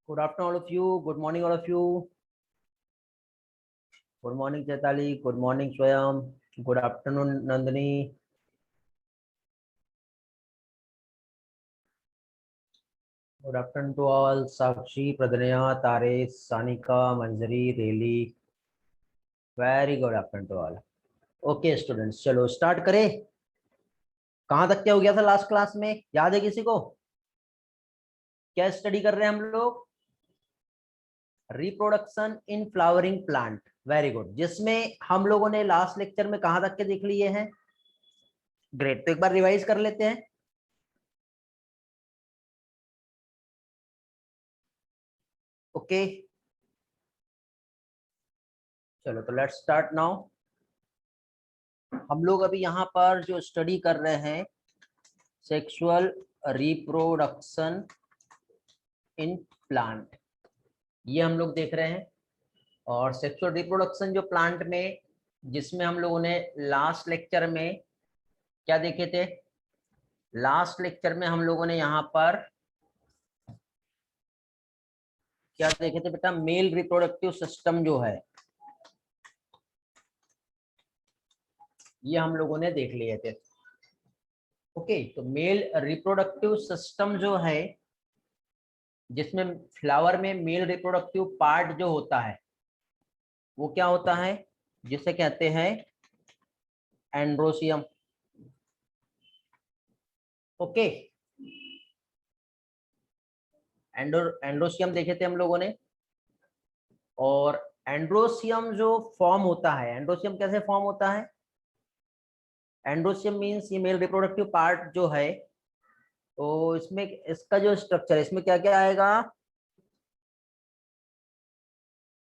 Good afternoon, all of you. Good morning, all of you. Good morning, Chaitali. Good morning, Swayam. Good afternoon, Nandini. Good afternoon to all. Sakshi, Pradanya, Tare, Sanika, Manjari, Reli. Very good afternoon to all. Okay, students. चलो start करें. कहाँ तक क्या हो गया था last class में? याद है किसी को? क्या स्टडी कर रहे हैं हम लोग? Reproduction in flowering plant. Very good. जिसमें हम लोगों ने लास्ट लेक्चर में कहाँ तक के देख लिए हैं? ग्रेट. तो एक बार रिवाइज कर लेते हैं. ओके चलो तो लेट्स स्टार्ट नाउ. हम लोग अभी यहाँ पर जो स्टडी कर रहे हैं सेक्सुअल रिप्रोडक्शन इन प्लांट, ये हम लोग देख रहे हैं. और सेक्सुअल रिप्रोडक्शन जो प्लांट में, जिसमें हम लोगों ने लास्ट लेक्चर में क्या देखे थे? लास्ट लेक्चर में हम लोगों ने यहाँ पर क्या देखे थे बेटा? मेल रिप्रोडक्टिव सिस्टम जो है ये हम लोगों ने देख लिए थे. ओके तो मेल रिप्रोडक्टिव सिस्टम जो है, जिसमें फ्लावर में मेल रिप्रोडक्टिव पार्ट जो होता है वो क्या होता है? जिसे कहते हैं एंड्रोसियम. ओके एंड्रोसियम देखे थे हम लोगों ने. और एंड्रोसियम जो फॉर्म होता है, एंड्रोसियम कैसे फॉर्म होता है? एंड्रोसियम मींस ये मेल रिप्रोडक्टिव पार्ट जो है, तो इसमें इसका जो स्ट्रक्चर है, इसमें क्या क्या आएगा?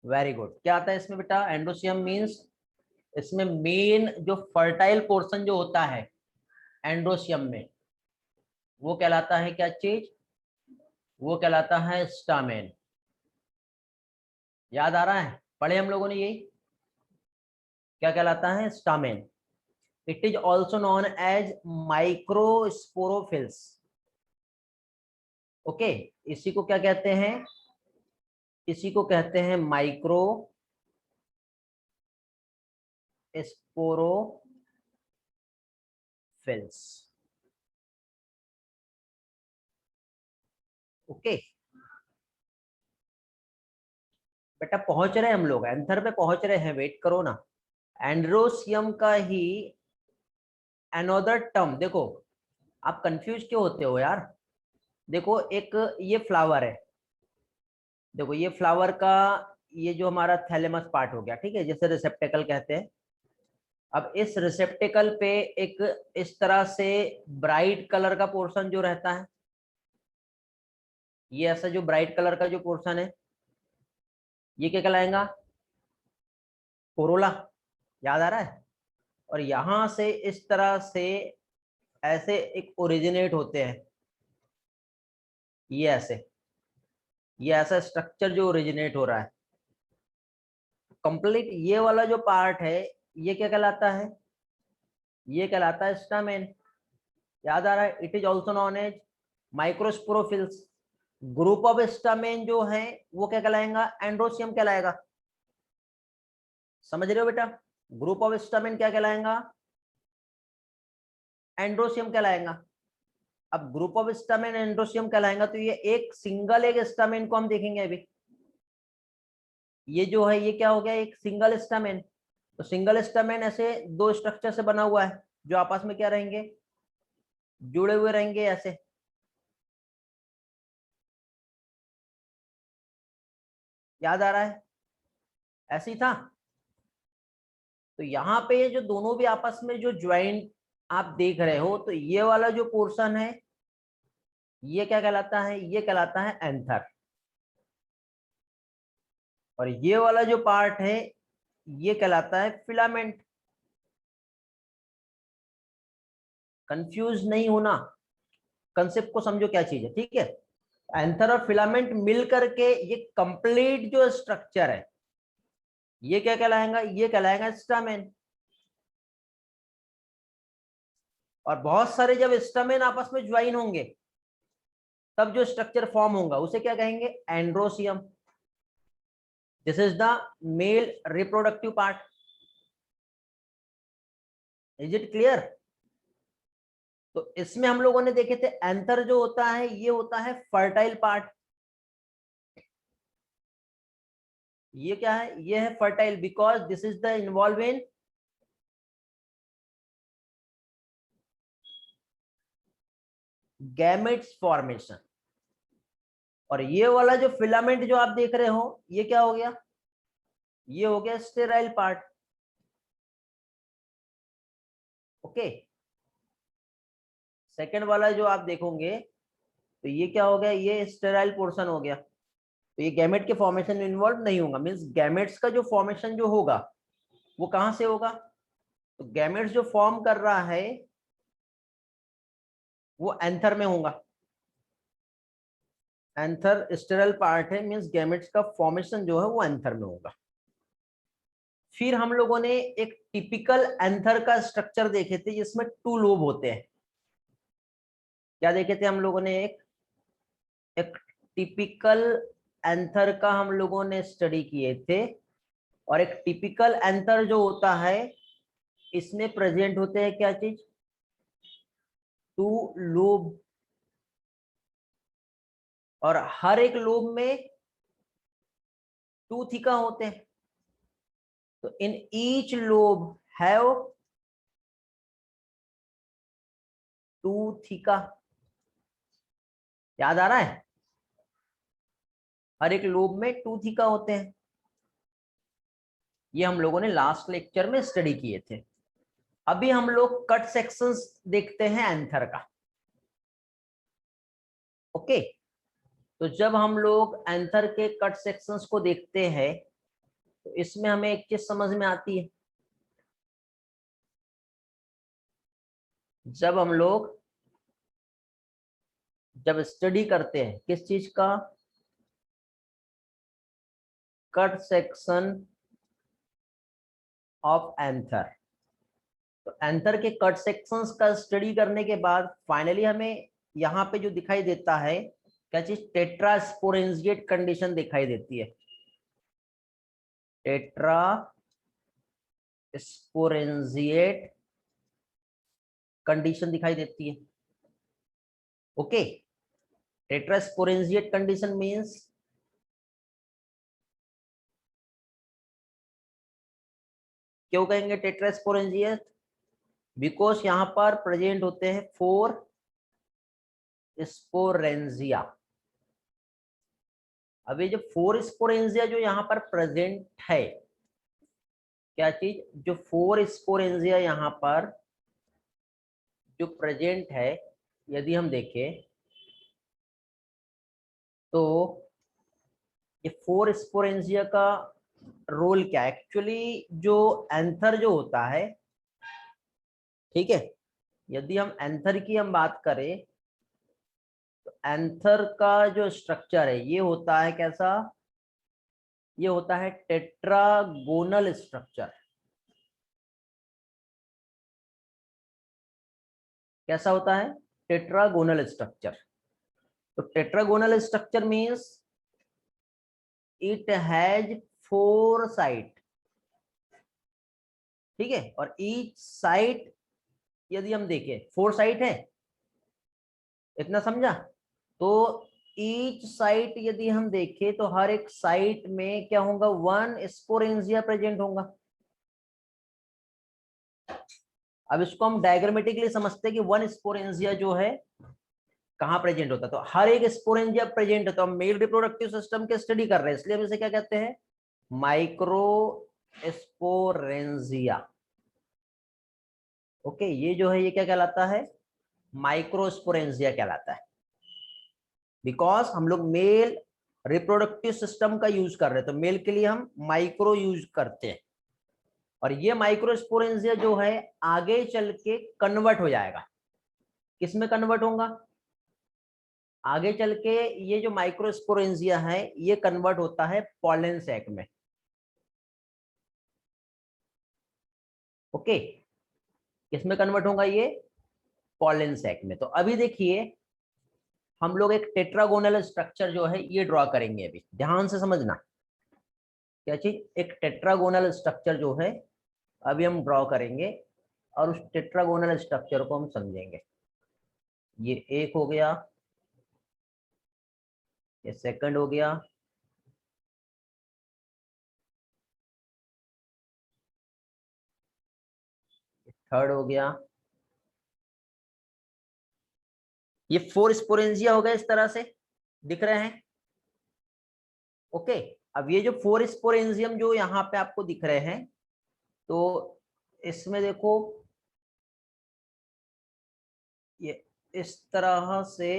Very good. क्या आता है इसमें बेटा? एंड्रोसियम मींस इसमें मेन जो फर्टाइल पोर्शन जो होता है एंड्रोसियम में, वो कहलाता है क्या चीज? वो कहलाता है स्टामेन. याद आ रहा है? पढ़े हम लोगों ने यही. क्या कहलाता है? Stamen. It is also known as microsporophylls. Okay इसी को क्या कहते हैं? इसी को कहते हैं माइक्रो स्पोरोफिल्स. ओके बेटा पहुंच रहे हैं हम लोग, आंसर पे पहुंच रहे हैं. वेट करो ना. एंड्रोसियम का ही अनदर टर्म देखो. आप कंफ्यूज क्यों होते हो यार? देखो एक ये फ्लावर है. देखो ये फ्लावर का ये जो हमारा थैलेमस पार्ट हो गया, ठीक है, जिसे रिसेप्टेकल कहते हैं. अब इस रिसेप्टेकल पे एक इस तरह से ब्राइट कलर का पोर्शन जो रहता है, ये ऐसा जो ब्राइट कलर का जो पोर्शन है, ये क्या कहलाएगा? कोरोला. याद आ रहा है? और यहां से इस तरह से ऐसे एक ओरिजिनेट होते हैं, ये ऐसे, ये ऐसा स्ट्रक्चर जो ओरिजिनेट हो रहा है कंप्लीट. ये वाला जो पार्ट है ये क्या कहलाता है? ये कहलाता है स्टामेन. याद आ रहा है? It is also known as microsporophylls. Group of stamen जो है वो क्या कहलाएगा? एंड्रोसियम कहलाएगा. समझ रहे हो बेटा? ग्रुप ऑफ स्टामेन क्या कहलाएगा? एंड्रोसियम कहलाएगा. अब ग्रुप ऑफ स्टामेन एंड्रोसियम कहलाएगा, तो ये एक सिंगल एक स्टामेन को हम देखेंगे अभी. ये जो है ये क्या हो गया? एक सिंगल स्टामेन. तो सिंगल स्टामेन ऐसे दो स्ट्रक्चर से बना हुआ है जो आपस में क्या रहेंगे? जुड़े हुए रहेंगे ऐसे. याद आ रहा है? ऐसे ही था. तो यहाँ पे ये जो दोनों भी आपस में जो ज्वाइंट आप देख रहे हो, तो ये वाला जो पोर्शन है ये क्या कहलाता है? ये कहलाता है एंथर. और ये वाला जो पार्ट है ये कहलाता है फिलामेंट. कंफ्यूज नहीं होना, कंसेप्ट को समझो क्या चीज है. ठीक है, एंथर और फिलामेंट मिल करके ये कंप्लीट जो स्ट्रक्चर है ये क्या कहलाएगा? ये कहलाएगा स्टामेन. और बहुत सारे जब स्टामेन आपस में ज्वाइन होंगे तब जो स्ट्रक्चर फॉर्म होगा उसे क्या कहेंगे, androecium. This is the male reproductive part. Is it clear? तो इसमें हम लोगों ने देखे थे एंथर जो होता है ये होता है फर्टाइल पार्ट। ये क्या है, ये है fertile, because this is the involve in gametes formation. और ये वाला जो फिलामेंट जो आप देख रहे हो ये क्या हो गया, ये हो गया स्टेराइल पार्ट। ओके, सेकेंड वाला जो आप देखोगे तो ये क्या हो गया, ये स्टेराइल पोर्शन हो गया। तो ये गैमेट के फॉर्मेशन में इन्वॉल्व नहीं होगा, मींस गैमेट्स का जो फॉर्मेशन जो होगा वो कहां से होगा, तो गैमेट्स जो फॉर्म कर रहा है वो एंथर में होगा। एंथर स्टेरल पार्ट है, मींस गैमेट्स का फॉर्मेशन जो है वो एंथर में होगा। फिर हम लोगों ने एक टिपिकल एंथर का स्ट्रक्चर देखे थे जिसमें 2 लोब होते हैं। क्या देखे थे हम लोगों ने, एक टिपिकल एंथर का हम लोगों ने स्टडी किए थे। और एक टिपिकल एंथर जो होता है इसमें प्रेजेंट होते हैं क्या चीज, 2 लोब। और हर एक लोब में 2 थीका होते हैं। तो in each lobe have 2 theca. याद आ रहा है, हर एक लोब में 2 थीका होते हैं। ये हम लोगों ने लास्ट लेक्चर में स्टडी किए थे। अभी हम लोग कट सेक्शंस देखते हैं एंथर का। ओके, तो जब हम लोग एंथर के कट सेक्शंस को देखते हैं तो इसमें हमें एक चीज समझ में आती है। जब हम लोग जब स्टडी करते हैं किस चीज का, कट सेक्शन ऑफ एंथर, तो एंथर के कट सेक्शंस का स्टडी करने के बाद फाइनली हमें यहाँ पे जो दिखाई देता है क्या चीज, टेट्रास्पोरेंजिएट कंडीशन दिखाई देती है। टेट्रास्पोरेंजिएट कंडीशन दिखाई देती है। ओके, टेट्रास्पोरेंजिएट कंडीशन मींस क्यों कहेंगे टेट्रास्पोरेंजिएट, बिकॉज यहां पर प्रेजेंट होते हैं 4 स्पोरेंजिया। अभी जो 4 स्पोरेंजिया जो यहाँ पर प्रेजेंट है, क्या चीज, जो 4 स्पोरेंजिया यहाँ पर जो प्रेजेंट है, यदि हम देखें तो ये 4 स्पोरेंजिया का रोल क्या है एक्चुअली, जो एंथर जो होता है, ठीक है, यदि हम एंथर की हम बात करें तो एंथर का जो स्ट्रक्चर है ये होता है कैसा, ये होता है टेट्रागोनल स्ट्रक्चर। कैसा होता है, टेट्रागोनल स्ट्रक्चर। तो tetragonal structure means it has 4 side, ठीक है, और ईच साइड यदि हम देखें 4 साइड है, इतना समझा। तो ईच साइट यदि हम देखें तो हर एक साइट में क्या होगा, 1 स्पोरेंजिया प्रेजेंट होगा। अब इसको हम डायग्रामेटिकली समझते हैं कि 1 स्पोरेंजिया जो है कहाँ प्रेजेंट होता है, तो हर एक स्पोरेंजिया प्रेजेंट है। तो हम मेल रिप्रोडक्टिव सिस्टम के स्टडी कर रहे हैं, इसलिए हम इसे क्या कहते हैं, माइक्रो स्पोरेंजिया। ओके, ये जो है ये क्या कहलाता है, माइक्रोस्पोरेंजिया कहलाता है। बिकॉज हम लोग मेल रिप्रोडक्टिव सिस्टम का यूज कर रहे हैं, तो मेल के लिए हम माइक्रो यूज करते हैं। और ये माइक्रोस्पोरेंजिया जो है आगे चल के कन्वर्ट हो जाएगा, किसमें कन्वर्ट होगा, आगे चल के ये जो माइक्रोस्पोरेंजिया है ये कन्वर्ट होता है पॉलन सैक में। ओके, किसमें कन्वर्ट होगा ये, पॉलन सैक में। तो अभी देखिए हम लोग एक टेट्रागोनल स्ट्रक्चर जो है ये ड्रॉ करेंगे अभी, ध्यान से समझना। क्या चीज? एक टेट्रागोनल स्ट्रक्चर जो है अभी हम ड्रॉ करेंगे और उस टेट्रागोनल स्ट्रक्चर को हम समझेंगे। ये एक हो गया, ये सेकंड हो गया, थर्ड हो गया, ये फोर स्पोरेंजिया हो गया, इस तरह से दिख रहे हैं। ओके, अब ये जो फोर स्पोरेंजियम जो यहाँ पे आपको दिख रहे हैं, तो इसमें देखो ये इस तरह से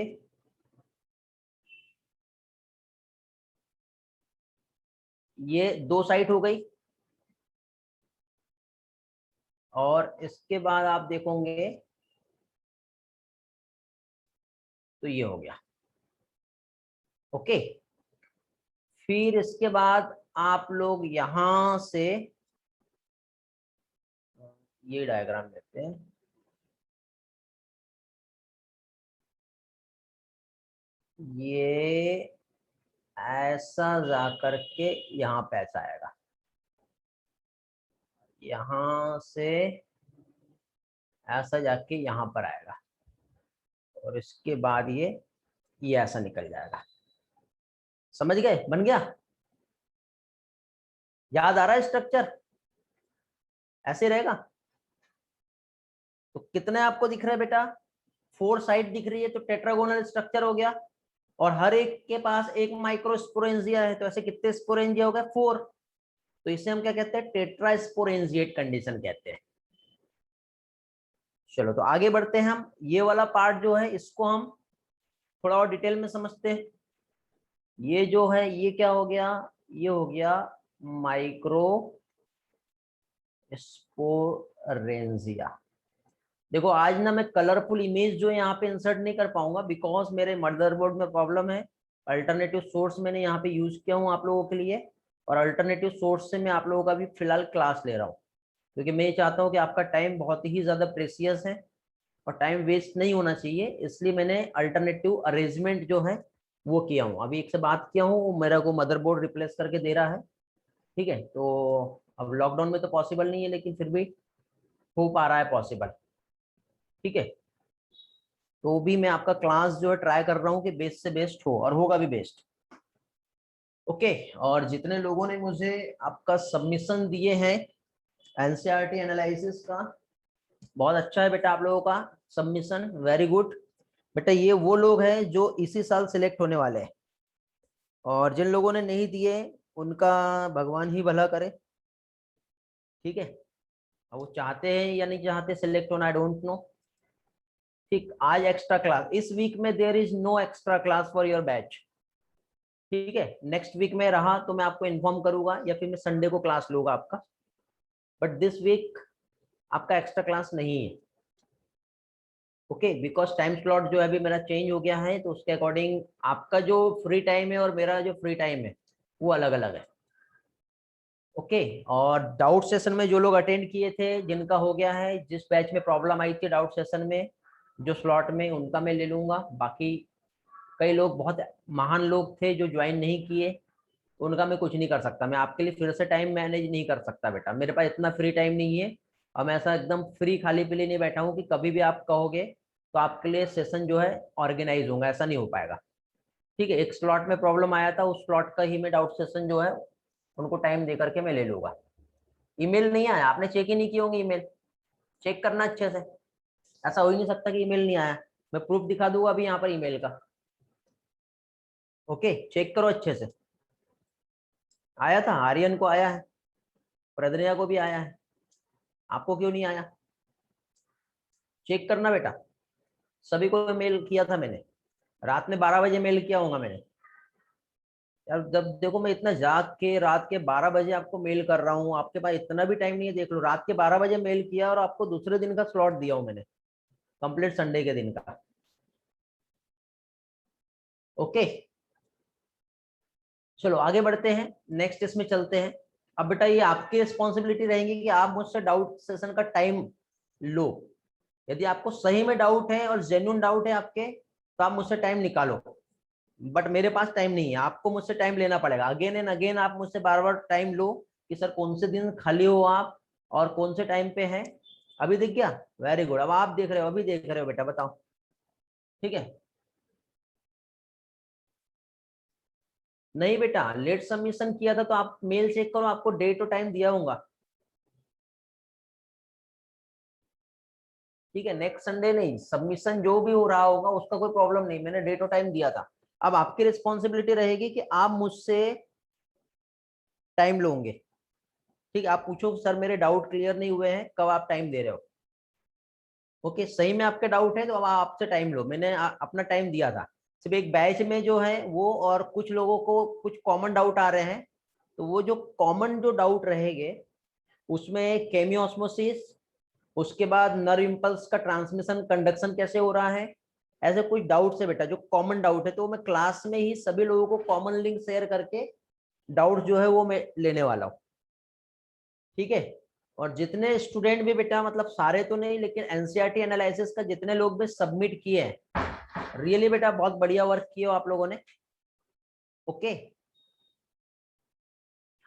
ये दो साइड हो गई, और इसके बाद आप देखोगे तो ये हो गया। ओके, फिर इसके बाद आप लोग यहां से ये डायग्राम लेते हैं, ये ऐसा जा करके यहाँ पे ऐसा आएगा, यहां से ऐसा जाके यहाँ पर आएगा, और इसके बाद ये ऐसा निकल जाएगा। समझ गए? बन गया? याद आ रहा है स्ट्रक्चर? ऐसे रहेगा। तो कितने आपको दिख रहा है बेटा? फोर साइड दिख रही है, तो टेट्रागोनल स्ट्रक्चर हो गया, और हर एक के पास एक माइक्रोस्पोरेंजिया है, तो ऐसे कितने स्पोरेंजिया हो गए? फोर। तो इसे हम क्या कहते हैं? टेट्रास्पोरेंजिएट कंडीशन कहते हैं। चलो तो आगे बढ़ते हैं हम। ये वाला पार्ट जो है इसको हम थोड़ा और डिटेल में समझते हैं। ये जो है ये क्या हो गया? ये हो गया माइक्रो स्पोरेंजिया। देखो आज ना मैं कलरफुल इमेज जो है यहाँ पे इंसर्ट नहीं कर पाऊंगा, बिकॉज मेरे मदरबोर्ड में प्रॉब्लम है। अल्टरनेटिव सोर्स मैंने यहाँ पे यूज किया हूँ आप लोगों के लिए, और अल्टरनेटिव सोर्स से मैं आप लोगों का भी फिलहाल क्लास ले रहा हूँ, क्योंकि मैं ये चाहता हूँ कि आपका टाइम बहुत ही ज्यादा प्रेसियस है और टाइम वेस्ट नहीं होना चाहिए, इसलिए मैंने अल्टरनेटिव अरेंजमेंट जो है वो किया हूँ। अभी एक से बात किया हूँ, मेरा को मदरबोर्ड रिप्लेस करके दे रहा है। ठीक है, तो अब लॉकडाउन में तो पॉसिबल नहीं है, लेकिन फिर भी हो पा रहा है पॉसिबल। ठीक है, तो भी मैं आपका क्लास जो है ट्राई कर रहा हूँ कि बेस्ट से बेस्ट हो, और होगा भी बेस्ट। ओके, और जितने लोगों ने मुझे आपका सबमिशन दिए हैं एनसीईआरटी एनालिसिस का, बहुत अच्छा है बेटा आप लोगों का सबमिशन, वेरी गुड बेटा। ये वो लोग हैं जो इसी साल सिलेक्ट होने वाले हैं, और जिन लोगों ने नहीं दिए उनका भगवान ही भला करे। ठीक है, अब वो चाहते हैं या नहीं चाहते सिलेक्ट होना, आई डोंट नो। ठीक, आज एक्स्ट्रा क्लास, इस वीक में there is no extra class for your batch. ठीक है, नेक्स्ट वीक में रहा तो मैं आपको इन्फॉर्म करूंगा, या फिर मैं संडे को क्लास लूंगा आपका, बट दिस वीक आपका एक्स्ट्रा क्लास नहीं है। ओके, बिकॉज टाइम स्लॉट जो है अभी मेरा चेंज हो गया है, तो उसके अकॉर्डिंग आपका जो फ्री टाइम है और मेरा जो फ्री टाइम है वो अलग अलग है। ओके, और डाउट सेशन में जो लोग अटेंड किए थे, जिनका हो गया है, जिस बैच में प्रॉब्लम आई थी डाउट सेशन में जो स्लॉट में, उनका मैं ले लूंगा। बाकी कई लोग बहुत महान लोग थे जो ज्वाइन नहीं किए, तो उनका मैं कुछ नहीं कर सकता। मैं आपके लिए फिर से टाइम मैनेज नहीं कर सकता बेटा, मेरे पास इतना फ्री टाइम नहीं है, और मैं ऐसा एकदम फ्री खाली पीली नहीं बैठा हूँ कि कभी भी आप कहोगे तो आपके लिए सेशन जो है ऑर्गेनाइज होगा, ऐसा नहीं हो पाएगा। ठीक है, एक स्लॉट में प्रॉब्लम आया था, उस स्लॉट का ही मैं डाउट सेशन जो है उनको टाइम दे करके मैं ले लूंगा। ईमेल नहीं आया? आपने चेक ही नहीं किए होंगे ईमेल, चेक करना अच्छे से। ऐसा हो ही नहीं सकता कि ईमेल नहीं आया, मैं प्रूफ दिखा दूंगा अभी यहाँ पर ईमेल का। ओके, चेक करो अच्छे से। आया था, आर्यन को आया है, प्रदनिया को भी आया है, आपको क्यों नहीं आया? चेक करना बेटा, सभी को मेल किया था मैंने, रात में 12 बजे मेल किया होगा मैंने। यार जब देखो मैं इतना जाग के रात के 12 बजे आपको मेल कर रहा हूँ, आपके पास इतना भी टाइम नहीं है, देख लो रात के 12 बजे मेल किया और आपको दूसरे दिन का स्लॉट दिया हूँ मैंने, कंप्लीट संडे के दिन का। ओके, चलो आगे बढ़ते हैं, नेक्स्ट इसमें चलते हैं। अब बेटा ये आपकी रिस्पॉन्सिबिलिटी रहेगी कि आप मुझसे डाउट सेशन का टाइम लो। यदि आपको सही में डाउट है और जेन्युइन डाउट है आपके, तो आप मुझसे टाइम निकालो, बट मेरे पास टाइम नहीं है, आपको मुझसे टाइम लेना पड़ेगा। अगेन एंड अगेन आप मुझसे बार बार टाइम लो कि सर कौन से दिन खाली हो आप और कौन से टाइम पे है। अभी दिख गया? Very good. अब आप देख रहे हो, अभी देख रहे हो बेटा, बताओ। ठीक है। नहीं बेटा, लेट सबमिशन किया था तो आप मेल चेक करो, आपको डेट और टाइम दिया होगा। ठीक है, नेक्स्ट संडे नहीं, सबमिशन जो भी हो रहा होगा उसका कोई प्रॉब्लम नहीं, मैंने डेट और टाइम दिया था। अब आपकी रिस्पॉन्सिबिलिटी रहेगी कि आप मुझसे टाइम लोगे। ठीक है, आप पूछो सर मेरे डाउट क्लियर नहीं हुए हैं, कब आप टाइम दे रहे हो। ओके, सही में आपके डाउट है तो अब आप आपसे टाइम लो, मैंने अपना टाइम दिया था। सिर्फ एक बैच में जो है वो, और कुछ लोगों को कुछ कॉमन डाउट आ रहे हैं, तो वो जो कॉमन जो डाउट रहेंगे उसमें केमियोस्मोसिस, उसके बाद नर्व इम्पल्स का ट्रांसमिशन कंडक्शन कैसे हो रहा है, ऐसे कुछ डाउट्स है बेटा जो कॉमन डाउट है, तो मैं क्लास में ही सभी लोगों को कॉमन लिंक शेयर करके डाउट जो है वो मैं लेने वाला हूँ। ठीक है, और जितने स्टूडेंट भी बेटा, मतलब सारे तो नहीं, लेकिन एनसीईआरटी एनालिसिस का जितने लोग भी सबमिट किए हैं, रियली बेटा बहुत बढ़िया वर्क किए हो आप लोगों ने। ओके,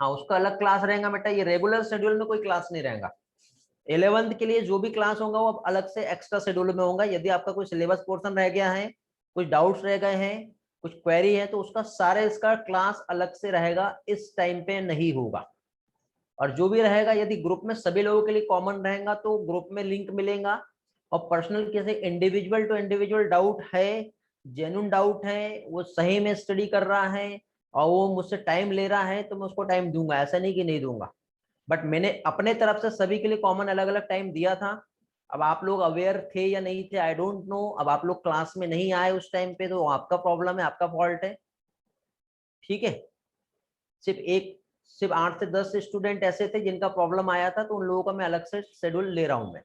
हाँ उसका अलग क्लास रहेगा बेटा, ये रेगुलर शेड्यूल में कोई क्लास नहीं रहेगा। 11th के लिए जो भी क्लास होगा वो अलग से एक्स्ट्रा शेड्यूल में होगा। यदि आपका कोई सिलेबस पोर्शन रह गया है, कुछ डाउट्स रह गए हैं, कुछ क्वेरी है, तो उसका सारे इसका क्लास अलग से रहेगा, इस टाइम पे नहीं होगा। और जो भी रहेगा, यदि ग्रुप में सभी लोगों के लिए कॉमन रहेगा तो ग्रुप में लिंक मिलेगा, और पर्सनल किसी इंडिविजुअल टू इंडिविजुअल डाउट है, जेन्युइन डाउट है, वो सही में स्टडी कर रहा है और वो मुझसे टाइम ले रहा है, तो मैं उसको टाइम दूंगा, ऐसा नहीं कि नहीं दूंगा। बट मैंने अपने तरफ से सभी के लिए कॉमन अलग अलग टाइम दिया था। अब आप लोग अवेयर थे या नहीं थे, आई डोंट नो। अब आप लोग क्लास में नहीं आए उस टाइम पे, तो आपका प्रॉब्लम है, आपका फॉल्ट है। ठीक है, सिर्फ 8 से 10 स्टूडेंट ऐसे थे जिनका प्रॉब्लम आया था, तो उन लोगों का मैं अलग से शेड्यूल ले रहा हूं मैं।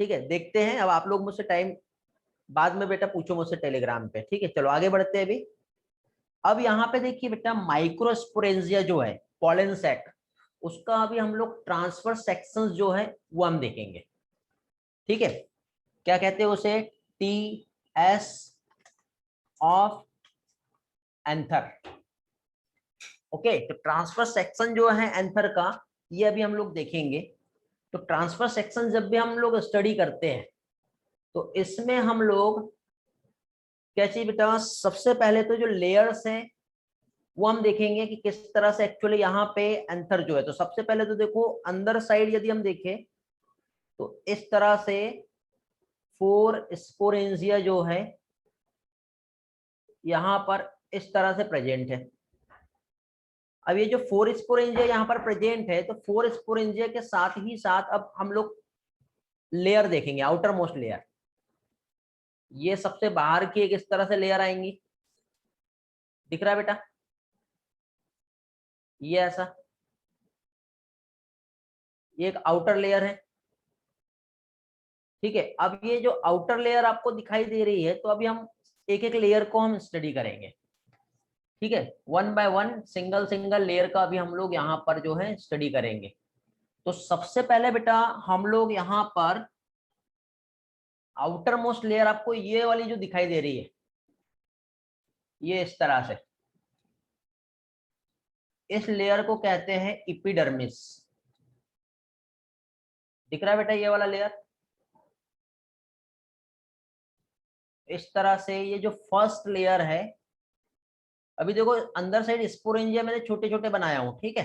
ठीक है, देखते हैं। अब आप लोग मुझसे टाइम बाद में बेटा पूछो मुझसे टेलीग्राम पे। ठीक है, चलो आगे बढ़ते हैं अभी। अब यहाँ पे देखिए बेटा, माइक्रोस्पोरेंजिया जो है पॉलन सेक, उसका अभी हम लोग ट्रांसफर सेक्शंस जो है वो हम देखेंगे। ठीक है, क्या कहते हैं उसे? T S of anther. Okay, तो ट्रांसफर सेक्शन जो है एंथर का, ये अभी हम लोग देखेंगे। तो ट्रांसफर सेक्शन जब भी हम लोग स्टडी करते हैं तो इसमें हम लोग क्या चाहिए बेटा, सबसे पहले तो जो लेयर्स हैं वो हम देखेंगे कि किस तरह से एक्चुअली यहाँ पे एंथर जो है। तो सबसे पहले तो देखो अंदर साइड यदि हम देखें तो इस तरह से 4 स्पोरेंजिया जो है यहाँ पर इस तरह से प्रेजेंट है। अब ये जो 4 स्पोरेंजिया यहाँ पर प्रेजेंट है, तो 4 स्पोरेंजिया के साथ ही साथ अब हम लोग लेयर देखेंगे, आउटर मोस्ट लेयर। ये सबसे बाहर की एक इस तरह से लेयर आएंगी, दिख रहा है बेटा? ये ऐसा, ये एक आउटर लेयर है। ठीक है, अब ये जो आउटर लेयर आपको दिखाई दे रही है, तो अभी हम एक एक लेयर को हम स्टडी करेंगे। ठीक है, one by one single single layer का अभी हम लोग यहाँ पर जो है स्टडी करेंगे। तो सबसे पहले बेटा हम लोग यहाँ पर आउटर मोस्ट लेयर, आपको ये वाली जो दिखाई दे रही है, ये इस तरह से, इस लेयर को कहते हैं इपिडर्मिस। दिख रहा है बेटा ये वाला लेयर? इस तरह से ये जो फर्स्ट लेयर है, अभी देखो अंदर साइड स्पोरेंजिया मैंने छोटे छोटे बनाया हूं, ठीक है,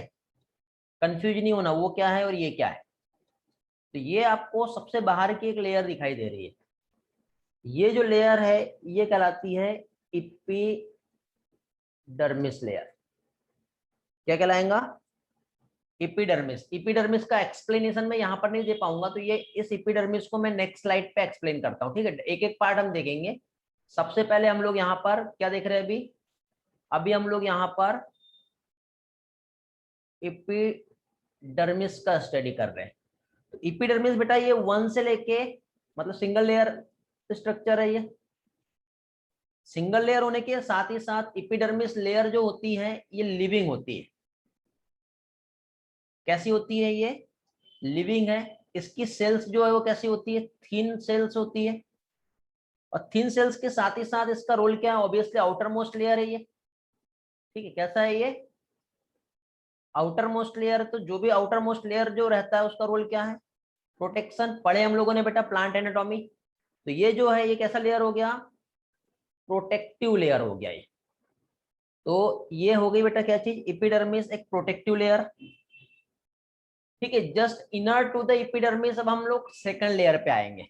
कंफ्यूज नहीं होना वो क्या है और ये क्या है। तो ये आपको सबसे बाहर की एक लेयर दिखाई दे रही है, ये जो लेयर है ये कहलाती है इपिडर्मिस लेयर। क्या कहलाएगा? इपिडर्मिस। इपिडर्मिस का एक्सप्लेनेशन मैं यहाँ पर नहीं दे पाऊंगा, तो ये इस इपिडर्मिस को मैं नेक्स्ट स्लाइड पे एक्सप्लेन करता हूँ। ठीक है, एक एक पार्ट हम देखेंगे। सबसे पहले हम लोग यहाँ पर क्या देख रहे हैं अभी? अभी हम लोग यहाँ पर इपिडर्मिस का स्टडी कर रहे हैं। तो इपिडर्मिस बेटा ये 1 से लेके, मतलब सिंगल लेयर स्ट्रक्चर है ये, सिंगल लेयर होने के साथ ही साथ इपिडर्मिस लेयर जो होती है ये लिविंग होती है। कैसी होती है ये? लिविंग है। इसकी सेल्स जो है वो कैसी होती है, थिन सेल्स होती है, और थिन सेल्स के साथ ही साथ इसका रोल क्या है, ऑब्वियसली आउटर मोस्ट लेयर है ये। ठीक है, कैसा है ये, आउटर मोस्ट लेयर। तो जो भी आउटर मोस्ट लेयर जो रहता है उसका रोल क्या है, प्रोटेक्शन। पढ़े हम लोगों ने बेटा प्लांट एनाटॉमी। तो ये जो है ये कैसा लेयर हो गया, प्रोटेक्टिव लेयर हो गया ये। तो ये हो गई बेटा क्या चीज, एपिडर्मिस एक प्रोटेक्टिव लेयर। ठीक है, just inner to the epidermis अब हम लोग सेकंड लेयर पे आएंगे।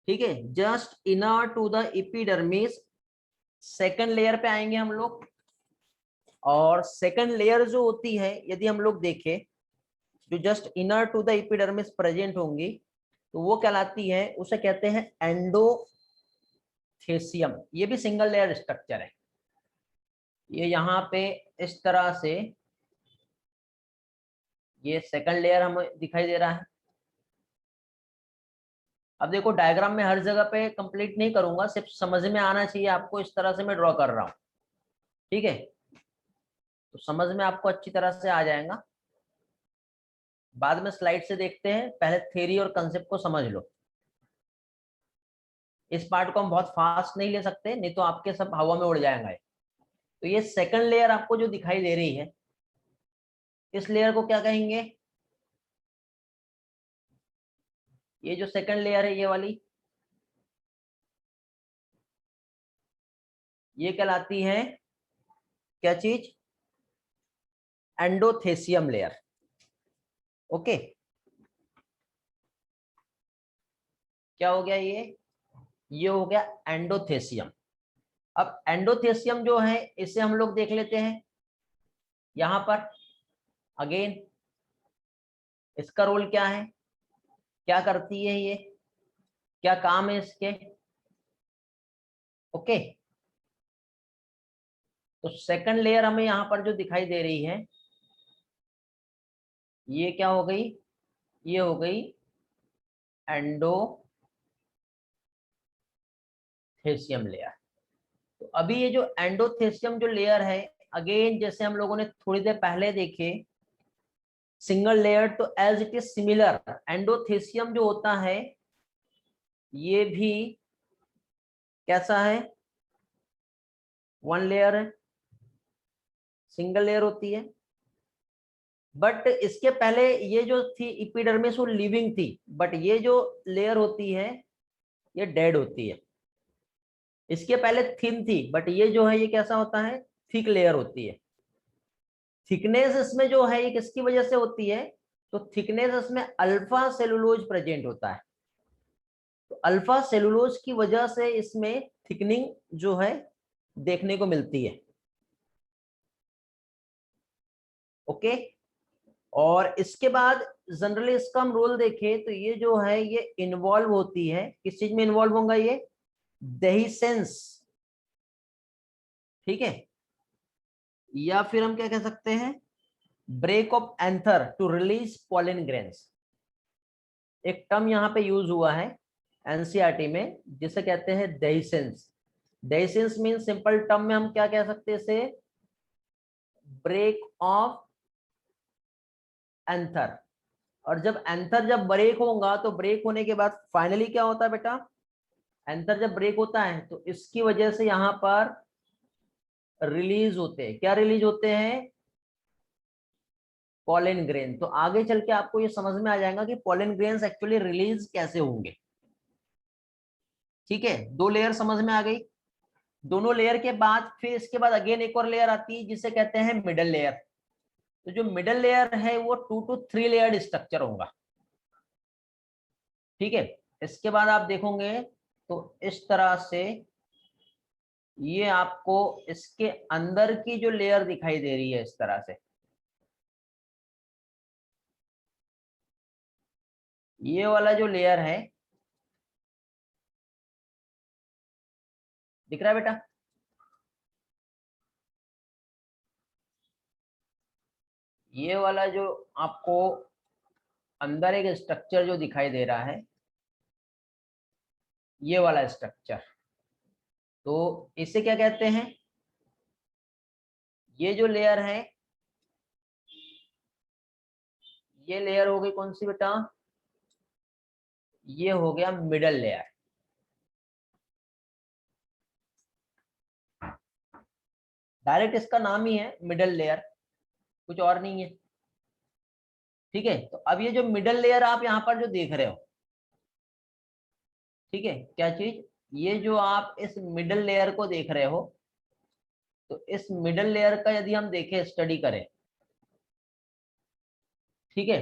ठीक है, just inner to the epidermis second layer पे आएंगे हम लोग। और सेकंड लेयर जो होती है यदि हम लोग देखें, जो just inner to the epidermis present होंगी, तो वो कहलाती है, उसे कहते हैं एंडोथेसियम। ये भी सिंगल लेयर स्ट्रक्चर है। ये यहाँ पे इस तरह से ये सेकंड लेयर हमें दिखाई दे रहा है। अब देखो डायग्राम में हर जगह पे कंप्लीट नहीं करूंगा, सिर्फ समझ में आना चाहिए आपको, इस तरह से मैं ड्रॉ कर रहा हूँ। ठीक है, तो समझ में आपको अच्छी तरह से आ जाएगा। बाद में स्लाइड से देखते हैं, पहले थ्योरी और कंसेप्ट को समझ लो। इस पार्ट को हम बहुत फास्ट नहीं ले सकते, नहीं तो आपके सब हवा में उड़ जाएंगे। तो ये सेकंड लेयर आपको जो दिखाई दे रही है, इस लेयर को क्या कहेंगे, ये जो सेकंड लेयर है ये वाली, ये कहलाती है क्या चीज, एंडोथेसियम लेयर। ओके, क्या हो गया ये हो गया एंडोथेसियम। अब एंडोथेसियम जो है इसे हम लोग देख लेते हैं यहां पर। अगेन इसका रोल क्या है, क्या करती है ये, क्या काम है इसके। ओके, तो सेकंड लेयर हमें यहां पर जो दिखाई दे रही है, ये क्या हो गई, ये हो गई एंडोथेसियम लेयर। तो अभी ये जो एंडोथेसियम जो लेयर है, अगेन जैसे हम लोगों ने थोड़ी देर पहले देखे सिंगल लेयर, तो as it is similar, endothecium जो होता है ये भी कैसा है, वन लेयर है, सिंगल लेयर होती है। बट इसके पहले ये जो थी एपिडर्मिस वो लिविंग थी, बट ये जो लेयर होती है ये डेड होती है। इसके पहले थिन थी, बट ये जो है ये कैसा होता है, थिक लेयर होती है। थिकनेस इसमें जो है ये किसकी वजह से होती है, तो थिकनेस इसमें अल्फा सेलुलोज प्रेजेंट होता है। तो अल्फा सेलुलोज की वजह से इसमें थिकनिंग जो है देखने को मिलती है। ओके, और इसके बाद जनरली इसका हम रोल देखें तो ये जो है ये इन्वॉल्व होती है, किस चीज में इन्वॉल्व होगा ये, देहिसेंस। ठीक है, या फिर हम क्या कह सकते हैं, break of anther to release pollen grains. एक टर्म यहाँ पे यूज हुआ है एनसीईआरटी में जिसे कहते हैं देहिसेंस। देहिसेंस मीन सिंपल टर्म में हम क्या कह सकते हैं इसे, ब्रेक ऑफ एंथर। और जब एंथर जब ब्रेक होगा तो ब्रेक होने के बाद फाइनली क्या होता है बेटा, एंथर जब ब्रेक होता है तो इसकी वजह से यहां पर रिलीज होते हैं, क्या रिलीज होते हैं, पॉलन ग्रेन। तो आगे चल के आपको ये समझ में आ जाएगा कि पॉलन ग्रेन्स एक्चुअली रिलीज कैसे होंगे। ठीक है, दो लेयर समझ में आ गई। दोनों लेयर के बाद फिर इसके बाद अगेन एक और लेयर आती है जिसे कहते हैं मिडल लेयर। तो जो मिडल लेयर है वो 2 to 3 लेयर्ड स्ट्रक्चर होगा। ठीक है, इसके बाद आप देखोगे तो इस तरह से ये आपको इसके अंदर की जो लेयर दिखाई दे रही है इस तरह से, ये वाला जो लेयर है दिख रहा है बेटा, ये वाला जो आपको अंदर एक स्ट्रक्चर जो दिखाई दे रहा है, ये वाला स्ट्रक्चर, तो इसे क्या कहते हैं, ये जो लेयर है ये लेयर हो गई कौन सी बेटा, ये हो गया मिडल लेयर। डायरेक्ट इसका नाम ही है मिडल लेयर, कुछ और नहीं है। ठीक है, तो अब ये जो मिडल लेयर आप यहाँ पर जो देख रहे हो, ठीक है, क्या चीज, ये जो आप इस मिडल लेयर को देख रहे हो, तो इस मिडल लेयर का यदि हम देखें, स्टडी करें, ठीक है,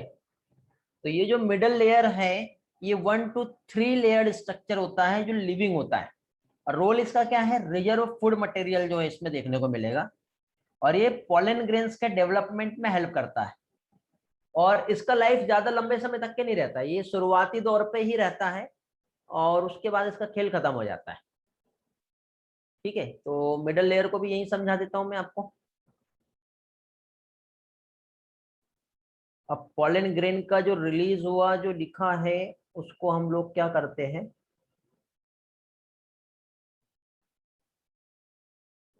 तो ये जो मिडल लेयर है, ये 1 to 3 लेयर्ड स्ट्रक्चर होता है जो लिविंग होता है। और रोल इसका क्या है, रिजर्व फूड मटेरियल जो है इसमें देखने को मिलेगा, और ये पॉलन ग्रेन्स के डेवलपमेंट में हेल्प करता है। और इसका लाइफ ज्यादा लंबे समय तक के नहीं रहता, ये शुरुआती दौर पे ही रहता है और उसके बाद इसका खेल खत्म हो जाता है। ठीक है, तो मिडल लेयर को भी यही समझा देता हूं मैं आपको। अब पॉलन ग्रेन का जो रिलीज हुआ जो लिखा है, उसको हम लोग क्या करते हैं,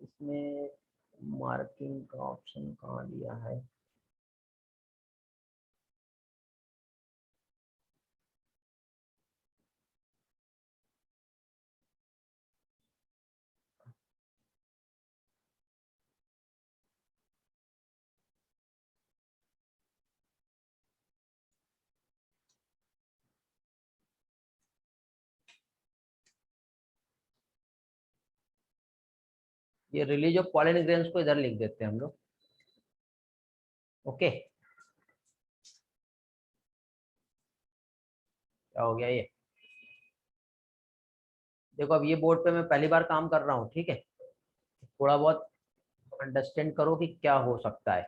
इसमें मार्किंग का ऑप्शन कहाँ दिया है, ये रिलीज ऑफ पॉलन ग्रेन्स को इधर लिख देते हैं हम लोग। ओके, क्या हो गया ये, देखो अब ये बोर्ड पे मैं पहली बार काम कर रहा हूँ, ठीक है, थोड़ा बहुत अंडरस्टैंड करो कि क्या हो सकता है,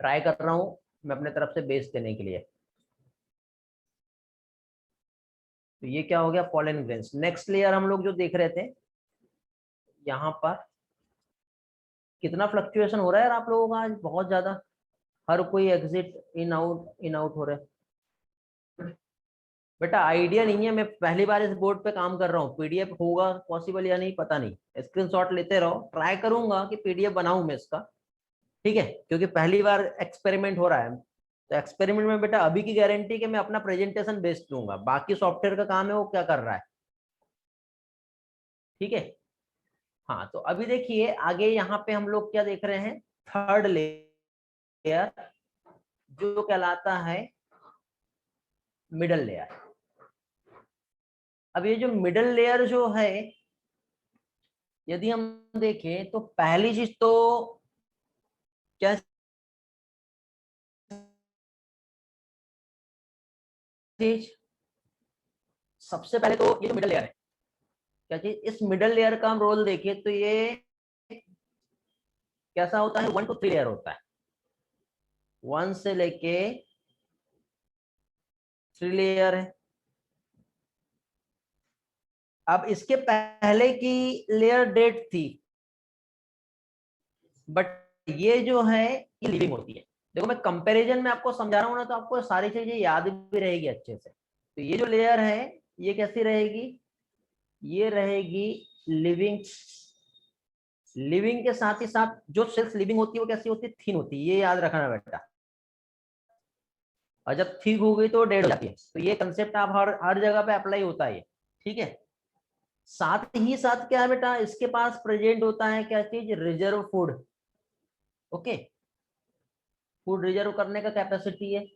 ट्राई कर रहा हूँ मैं अपने तरफ से बेस देने के लिए। तो ये क्या हो गया, पॉलन ग्रेन्स। नेक्स्ट लेयर हम लोग जो देख रहे थे, यहाँ पर कितना फ्लक्चुएशन हो रहा है यार आप लोगों का आज, बहुत ज्यादा, हर कोई एग्जिट इन आउट हो रहा है। बेटा आइडिया नहीं है, मैं पहली बार इस बोर्ड पे काम कर रहा हूँ, पीडीएफ होगा पॉसिबल या नहीं पता नहीं, स्क्रीनशॉट लेते रहो, ट्राई करूंगा कि पीडीएफ बनाऊं मैं इसका, ठीक है, क्योंकि पहली बार एक्सपेरिमेंट हो रहा है। तो एक्सपेरिमेंट में बेटा अभी की गारंटी कि मैं अपना प्रेजेंटेशन बेस्ड दूंगा, बाकी सॉफ्टवेयर का काम है वो क्या कर रहा है, ठीक है। हाँ, तो अभी देखिए आगे यहाँ पे हम लोग क्या देख रहे हैं, थर्ड लेयर जो कहलाता है मिडल लेयर। अब ये जो मिडल लेयर जो है, यदि हम देखें तो पहली चीज तो क्या चीज, सबसे पहले तो ये जो मिडल लेयर है, क्या चीज, इस मिडल लेयर का हम रोल देखें तो ये कैसा होता है, 1 to 3 लेयर होता है, 1 से लेके 3 लेयर है। अब इसके पहले की लेयर डेट थी, बट ये जो है ये लिविंग होती है। देखो मैं कंपैरिजन में आपको समझा रहा हूँ ना, तो आपको सारी चीजें याद भी रहेगी अच्छे से। तो ये जो लेयर है ये कैसी रहेगी, ये रहेगी लिविंग। लिविंग के साथ ही साथ जो सेल्स लिविंग होती है वो कैसी होती है, थीन होती है, ये याद रखना बेटा। और जब थिक हो गई तो डेड हो जाती है। तो ये कंसेप्ट आप हर जगह पे अप्लाई होता है, ठीक है। साथ ही साथ क्या है बेटा, इसके पास प्रेजेंट होता है क्या चीज, reserve food. Okay, food reserve करने का कैपेसिटी है।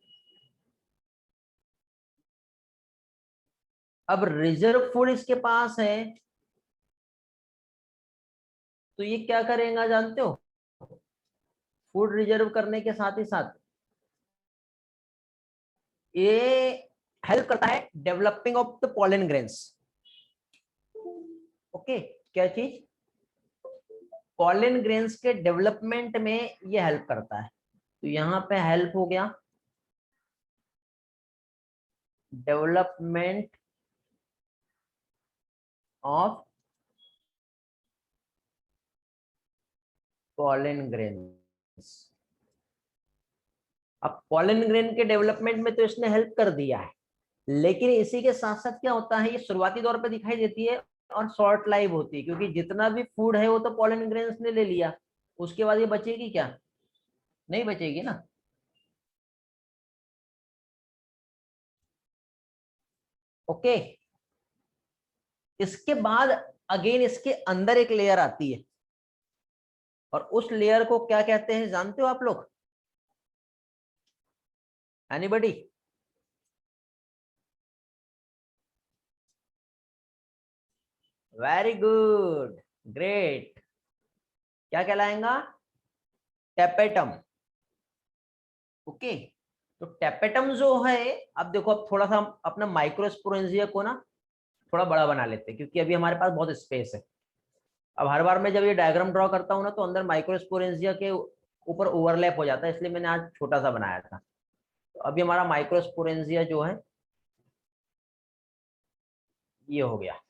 अब रिजर्व फूड इसके पास है, तो ये क्या करेगा जानते हो, फूड रिजर्व करने के साथ ही साथ ये हेल्प करता है developing of the pollen grains. Okay, क्या चीज, पॉलन ग्रेन्स के डेवलपमेंट में ये हेल्प करता है। तो यहाँ पे हेल्प हो गया डेवलपमेंट ऑफ पॉलन ग्रेन्स। अब पॉलन ग्रेन के डेवलपमेंट में तो इसने हेल्प कर दिया है, लेकिन इसी के साथ साथ क्या होता है, ये शुरुआती दौर पे दिखाई देती है और शॉर्ट लाइव होती है, क्योंकि जितना भी फूड है वो तो पॉलन ग्रेन्स ने ले लिया, उसके बाद ये बचेगी क्या, नहीं बचेगी ना। ओके, इसके बाद अगेन इसके अंदर एक लेयर आती है, और उस लेयर को क्या कहते हैं जानते हो आप लोग? एनीबडी? Very good, great. क्या कहलाएगा? टेपेटम। ओके, तो टेपेटम जो है, अब देखो, अब थोड़ा सा हम अपना माइक्रोस्पोरेंजिया को ना थोड़ा बड़ा बना लेते हैं, क्योंकि अभी हमारे पास बहुत स्पेस है। अब हर बार मैं जब ये डायग्राम ड्रॉ करता हूँ ना, तो अंदर माइक्रोस्पोरेंजिया के ऊपर ओवरलैप हो जाता है, इसलिए मैंने आज छोटा सा बनाया था। तो अभी हमारा माइक्रोस्पोरेंजिया जो है ये हो गया।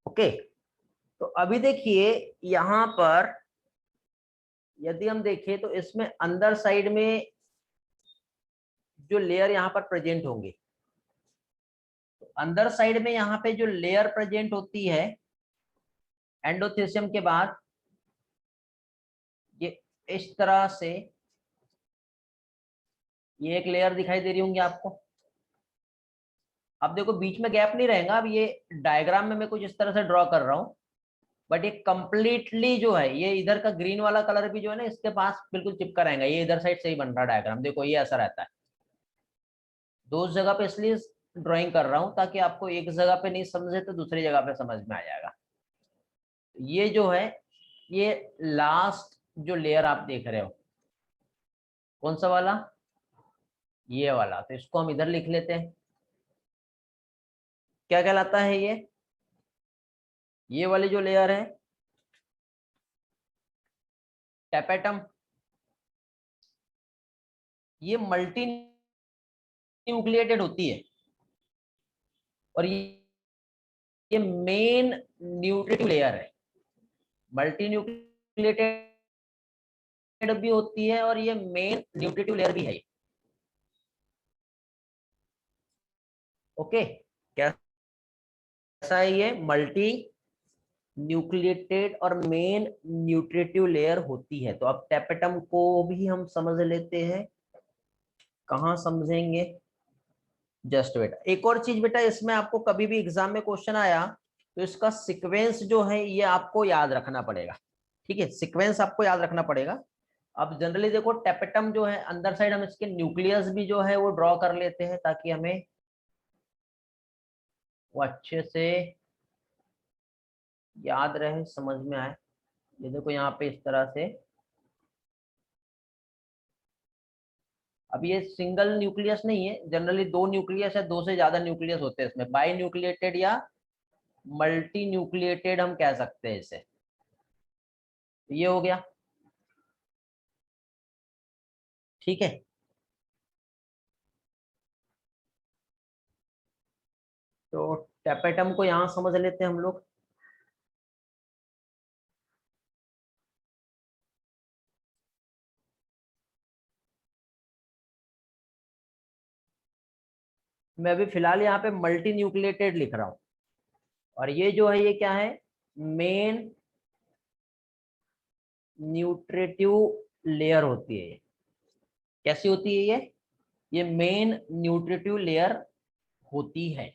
ओके, तो अभी देखिए यहाँ पर यदि हम देखें तो इसमें अंदर साइड में जो लेयर यहाँ पर प्रेजेंट होंगे, तो अंदर साइड में यहाँ पे जो लेयर प्रेजेंट होती है एंडोथेसियम के बाद, ये इस तरह से ये एक लेयर दिखाई दे रही होंगी आपको। अब देखो बीच में गैप नहीं रहेगा, अब ये डायग्राम में मैं कुछ इस तरह से ड्रॉ कर रहा हूँ, बट ये कंप्लीटली जो है, ये इधर का ग्रीन वाला कलर भी जो है ना इसके पास बिल्कुल चिपका रहेगा, ये इधर साइड से ही बन रहा डायग्राम। देखो ये ऐसा रहता है, दो जगह पे इसलिए ड्राइंग कर रहा हूँ ताकि आपको एक जगह पे नहीं समझे तो दूसरी जगह पे समझ में आ जाएगा। ये जो है, ये लास्ट जो लेयर आप देख रहे हो, कौन सा वाला? ये वाला। तो इसको हम इधर लिख लेते हैं। क्या कहलाता है ये वाली जो लेयर है टेपेटम, ये मल्टी न्यूक्लिएटेड होती है, और ये मेन न्यूट्रिटिव लेयर है। मल्टी न्यूक्लिएटेड भी होती है और ये मेन न्यूट्रिटिव लेयर भी है। ओके, कैसा है ये? मल्टी न्यूक्लिएटेड और मेन न्यूट्रिटिव लेयर होती है। तो अब टेपेटम को भी हम समझ लेते हैं। कहाँ समझेंगे? जस्ट बेटा एक और चीज बेटा, इसमें आपको कभी भी एग्जाम में क्वेश्चन आया तो इसका सीक्वेंस जो है ये आपको याद रखना पड़ेगा। ठीक है, सीक्वेंस आपको याद रखना पड़ेगा। अब जनरली देखो टेपेटम जो है अंदर साइड हम इसके न्यूक्लियस भी जो है वो ड्रॉ कर लेते हैं ताकि हमें वो अच्छे से याद रहे, समझ में आए। ये देखो यहाँ पे इस तरह से, अब ये सिंगल न्यूक्लियस नहीं है, जनरली दो न्यूक्लियस है, दो से ज्यादा न्यूक्लियस होते हैं इसमें, बाई न्यूक्लिएटेड या मल्टी न्यूक्लिएटेड हम कह सकते हैं इसे। तो ये हो गया, ठीक है। तो टेपेटम को यहाँ समझ लेते हैं हम लोग। मैं अभी फिलहाल यहाँ पे मल्टी न्यूक्लिएटेड लिख रहा हूँ, और ये जो है ये क्या है? मेन न्यूट्रिटिव लेयर होती है ये। कैसी होती है ये मेन न्यूट्रिटिव लेयर होती है।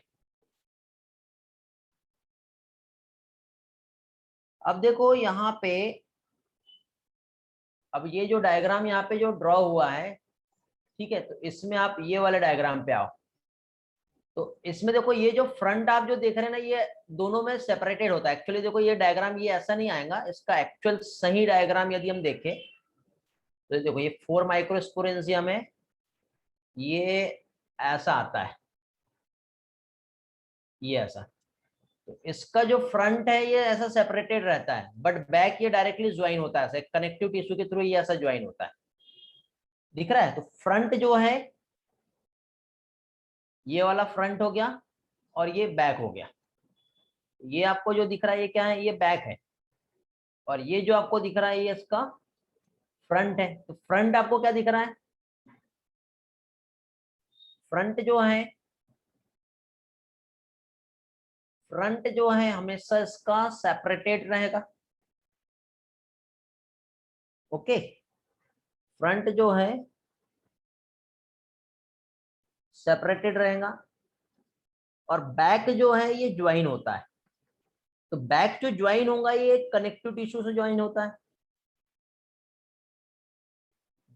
अब देखो यहाँ पे, अब ये जो डायग्राम यहाँ पे जो ड्रॉ हुआ है, ठीक है, तो इसमें आप ये वाले डायग्राम पे आओ। तो इसमें देखो ये जो फ्रंट आप जो देख रहे हैं ना, ये दोनों में सेपरेटेड होता है। एक्चुअली देखो ये डायग्राम ये ऐसा नहीं आएगा, इसका एक्चुअल सही डायग्राम यदि हम देखें तो देखो ये 4 माइक्रोस्पोरेंजिया में ये ऐसा आता है, ये ऐसा। तो इसका जो फ्रंट है ये ऐसा सेपरेटेड रहता है, बट बैक ये डायरेक्टली ज्वाइन होता है, कनेक्टिव टिश्यू के थ्रू ये ऐसा ज्वाइन होता है। दिख रहा है? तो फ्रंट जो है ये वाला फ्रंट हो गया, और ये बैक हो गया। ये आपको जो दिख रहा है ये क्या है? ये बैक है, और ये जो आपको दिख रहा है ये इसका फ्रंट है। तो फ्रंट आपको क्या दिख रहा है? फ्रंट जो है, फ्रंट जो है हमेशा इसका सेपरेटेड रहेगा। ओके, फ्रंट जो है सेपरेटेड रहेगा और बैक जो है ये ज्वाइन होता है। तो बैक जो ज्वाइन होगा ये कनेक्टिव टिश्यू से ज्वाइन होता है।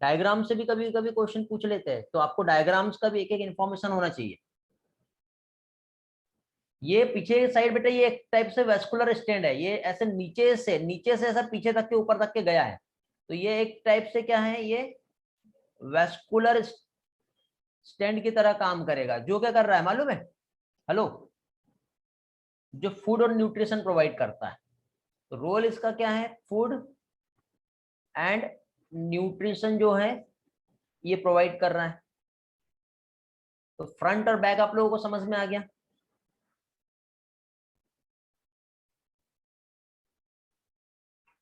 डायग्राम से भी कभी कभी क्वेश्चन पूछ लेते हैं, तो आपको डायग्राम्स का भी एक एक इंफॉर्मेशन होना चाहिए। ये पीछे साइड बेटा ये एक टाइप से वेस्कुलर स्टैंड है, ये ऐसे नीचे से ऐसा पीछे तक के ऊपर तक के गया है। तो ये एक टाइप से क्या है, ये वेस्कुलर स्टैंड की तरह काम करेगा। जो क्या कर रहा है मालूम है, हेलो, जो फूड और न्यूट्रिशन प्रोवाइड करता है। तो रोल इसका क्या है, फूड एंड न्यूट्रिशन जो है ये प्रोवाइड कर रहा है। तो फ्रंट और बैक आप लोगों को समझ में आ गया।